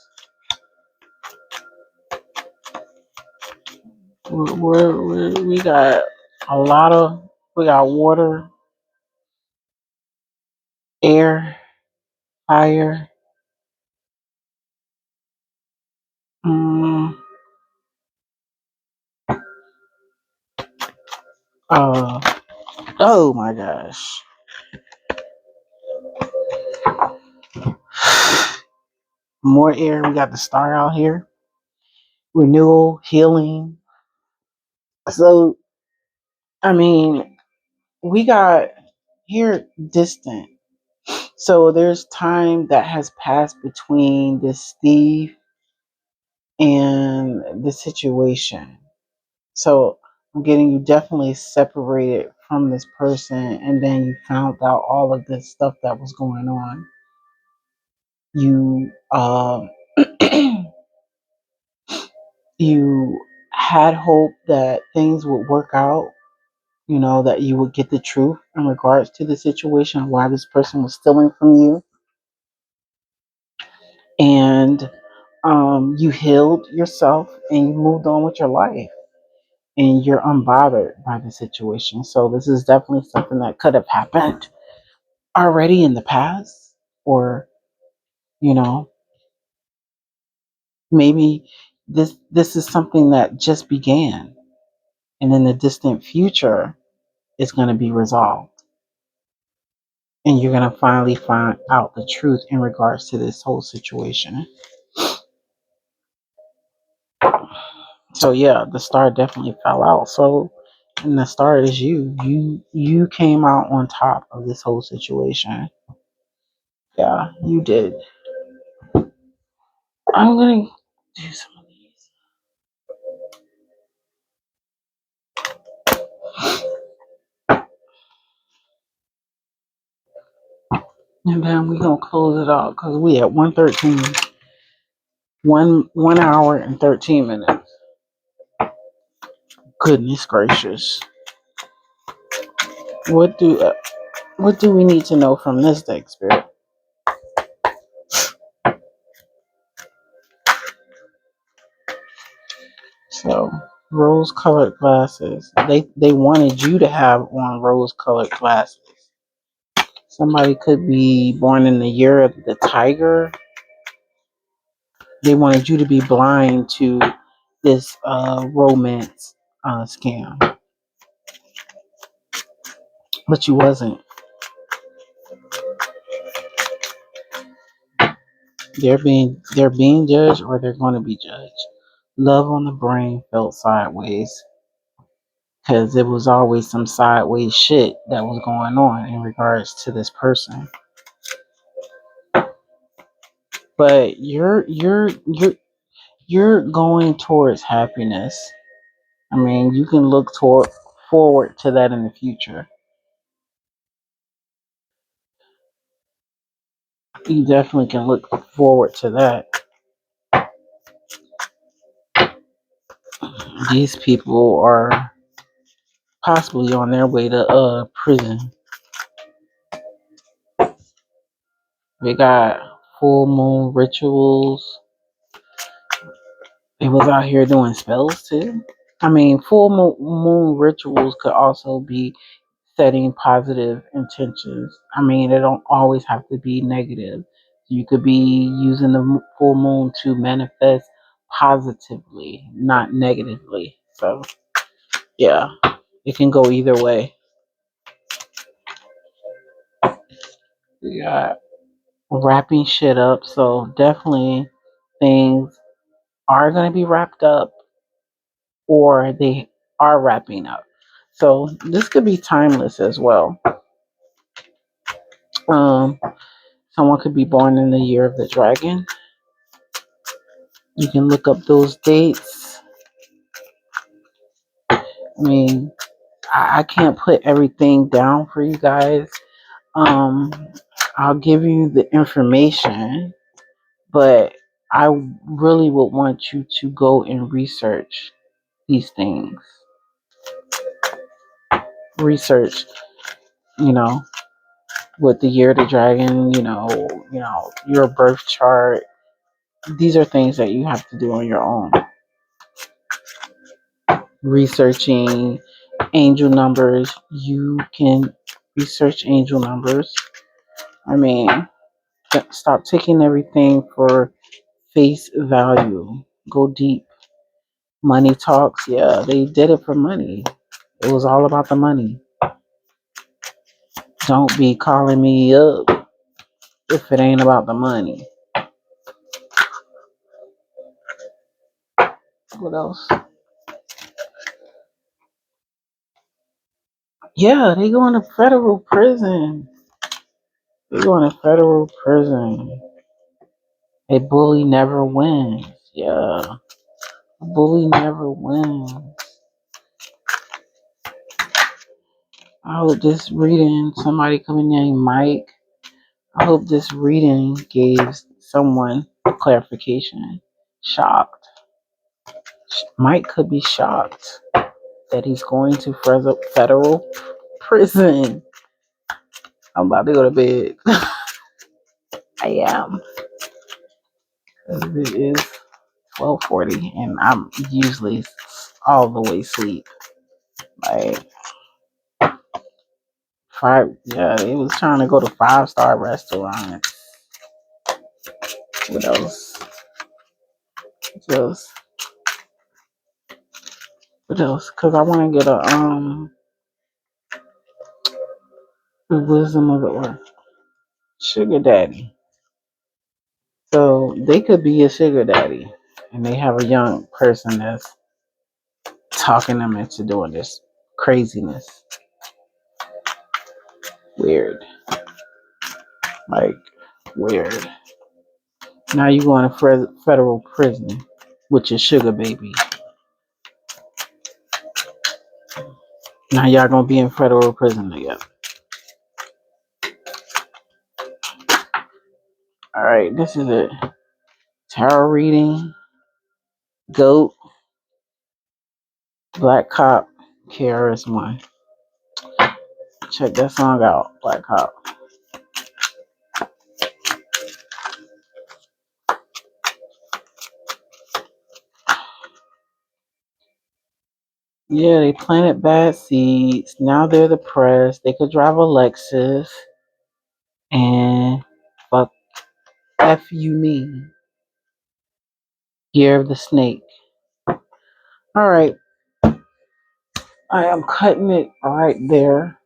We got a lot of, we got water, air, fire. Mm, uh, oh my gosh. More air. We got the star out here. Renewal, healing. So, I mean, we got here distant. So there's time that has passed between this Steve and the situation. So I'm getting you definitely separated from this person, and then you found out all of this stuff that was going on. You you had hope that things would work out. You know that you would get the truth in regards to the situation, why this person was stealing from you, and you healed yourself and you moved on with your life and you're unbothered by the situation. So this is definitely something that could have happened already in the past, or you know, maybe this is something that just began, and in the distant future, it's going to be resolved, and you're going to finally find out the truth in regards to this whole situation. So yeah, the star definitely fell out. So, and the star is you. You came out on top of this whole situation. Yeah, you did. I'm gonna do some of these, and then we gonna close it out because we at 1:13. 1 hour and 13 minutes. Goodness gracious. What do uh, what do we need to know from this deck, Spirit? So, rose colored glasses. They wanted you to have on rose colored glasses. Somebody could be born in the year of the tiger. They wanted you to be blind to this romance scam, but you wasn't. They're being judged, or they're going to be judged. Love on the brain felt sideways because it was always some sideways shit that was going on in regards to this person. But you're going towards happiness. I mean, you can look toward forward to that in the future. You definitely can look forward to that. These people are possibly on their way to prison. They got full moon rituals. They was out here doing spells too. I mean, full moon rituals could also be setting positive intentions. I mean, it don't always have to be negative. You could be using the full moon to manifest positively, not negatively. So, yeah, it can go either way. We got wrapping shit up. So, definitely things are going to be wrapped up, or they are wrapping up. So, this could be timeless as well. Um, Someone could be born in the year of the dragon. You can look up those dates. I mean, I can't put everything down for you guys. Um, I'll give you the information, but I really would want you to go and research these things. Research, you know, with the year of the dragon, your birth chart. These are things that you have to do on your own. Researching angel numbers, you can research angel numbers. I mean, stop taking everything for face value. Go deep. Money talks. Yeah, they did it for money. It was all about the money. Don't be calling me up if it ain't about the money. What else? Yeah, they going to federal prison. They going to federal prison. A bully never wins. Yeah, a bully never wins. I hope this reading, somebody coming named Mike, I hope this reading gave someone clarification. Shocked. Mike could be shocked that he's going to federal prison. I'm about to go to bed. I am. It is 12:40 and I'm usually all the way asleep. Like he was trying to go to 5-star restaurants. What else? Just what else? Cause I want to get the wisdom of the earth. Sugar daddy. So they could be a sugar daddy, and they have a young person that's talking them into doing this craziness. Weird. Like weird. Now you going to federal prison with your sugar baby. Now y'all gonna be in federal prison together. All right, this is it. Tarot reading. Goat. Black Cop. KRS-One. Check that song out. Black Cop. Yeah, they planted bad seeds. Now they're depressed. They could drive a Lexus and fuck F you me. Year of the Snake. All right, I am cutting it right there.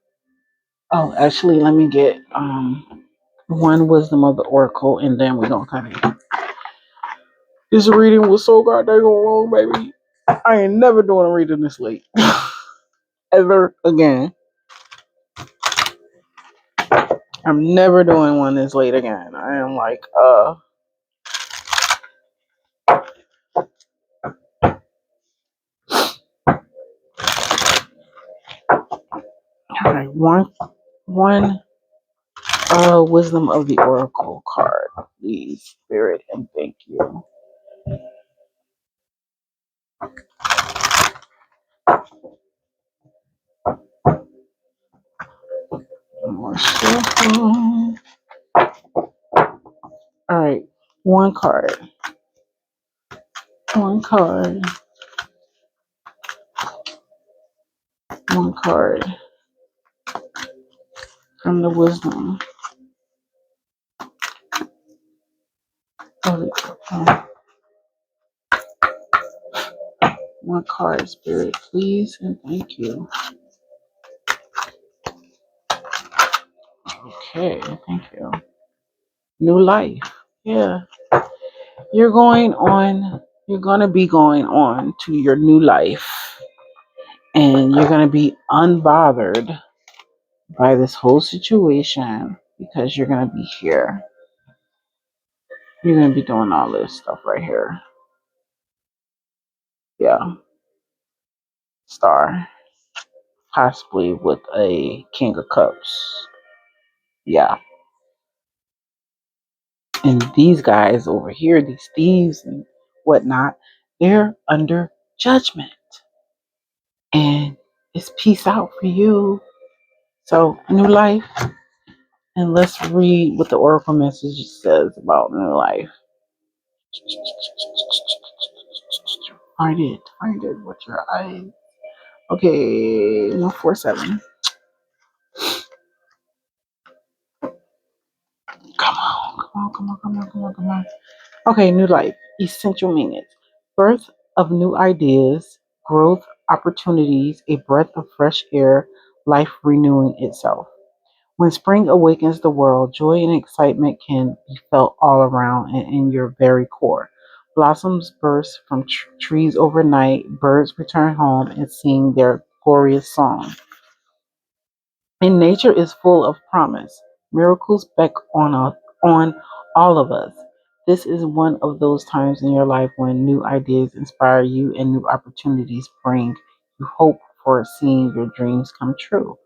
Oh, actually, let me get one wisdom of the oracle, and then we're gonna cut it. This reading was so goddamn long, baby. I ain't never doing a reading this late ever again. I'm never doing one this late again. I am like, all right, one wisdom of the oracle card, please, spirit, and thank you. More shuffle. All right, one card, one card, one card from the wisdom of the oracle. One card, spirit, please, and thank you. Okay, thank you. New life. Yeah. You're gonna be going on to your new life. And you're gonna be unbothered by this whole situation because you're gonna be here. You're gonna be doing all this stuff right here. Yeah, star, possibly with a King of Cups. Yeah, and these guys over here, these thieves and whatnot, they're under judgment, and it's peace out for you. So, new life, and let's read what the oracle message says about new life. Find it with your eyes. Okay, 147. Come on, come on, come on, come on, come on, come on. Okay, new life, essential meanings. Birth of new ideas, growth, opportunities, a breath of fresh air, life renewing itself. When spring awakens the world, joy and excitement can be felt all around and in your very core. Blossoms burst from trees overnight, birds return home and sing their glorious song. And nature is full of promise. Miracles beck on all of us. This is one of those times in your life when new ideas inspire you and new opportunities bring you hope for seeing your dreams come true.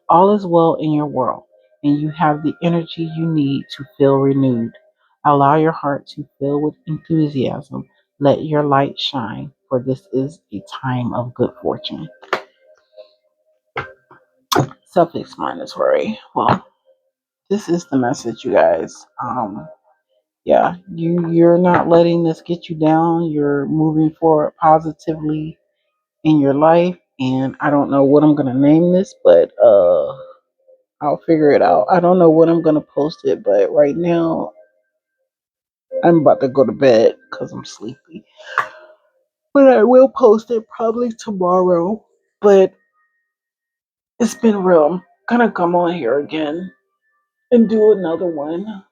All is well in your world, and you have the energy you need to feel renewed. Allow your heart to fill with enthusiasm. Let your light shine, for this is a time of good fortune. Self-explanatory. Well, this is the message, you guys. Yeah, you're not letting this get you down. You're moving forward positively in your life, and I don't know what I'm gonna name this, but I'll figure it out. I don't know when I'm gonna post it, but right now I'm about to go to bed because I'm sleepy. But I will post it probably tomorrow. But it's been real. I'm gonna come on here again and do another one.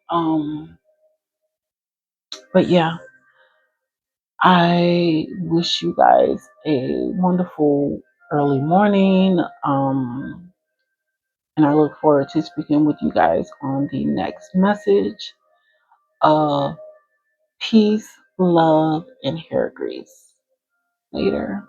But yeah, I wish you guys a wonderful early morning. And I look forward to speaking with you guys on the next message. Uh, peace, love, and hair grease. Later.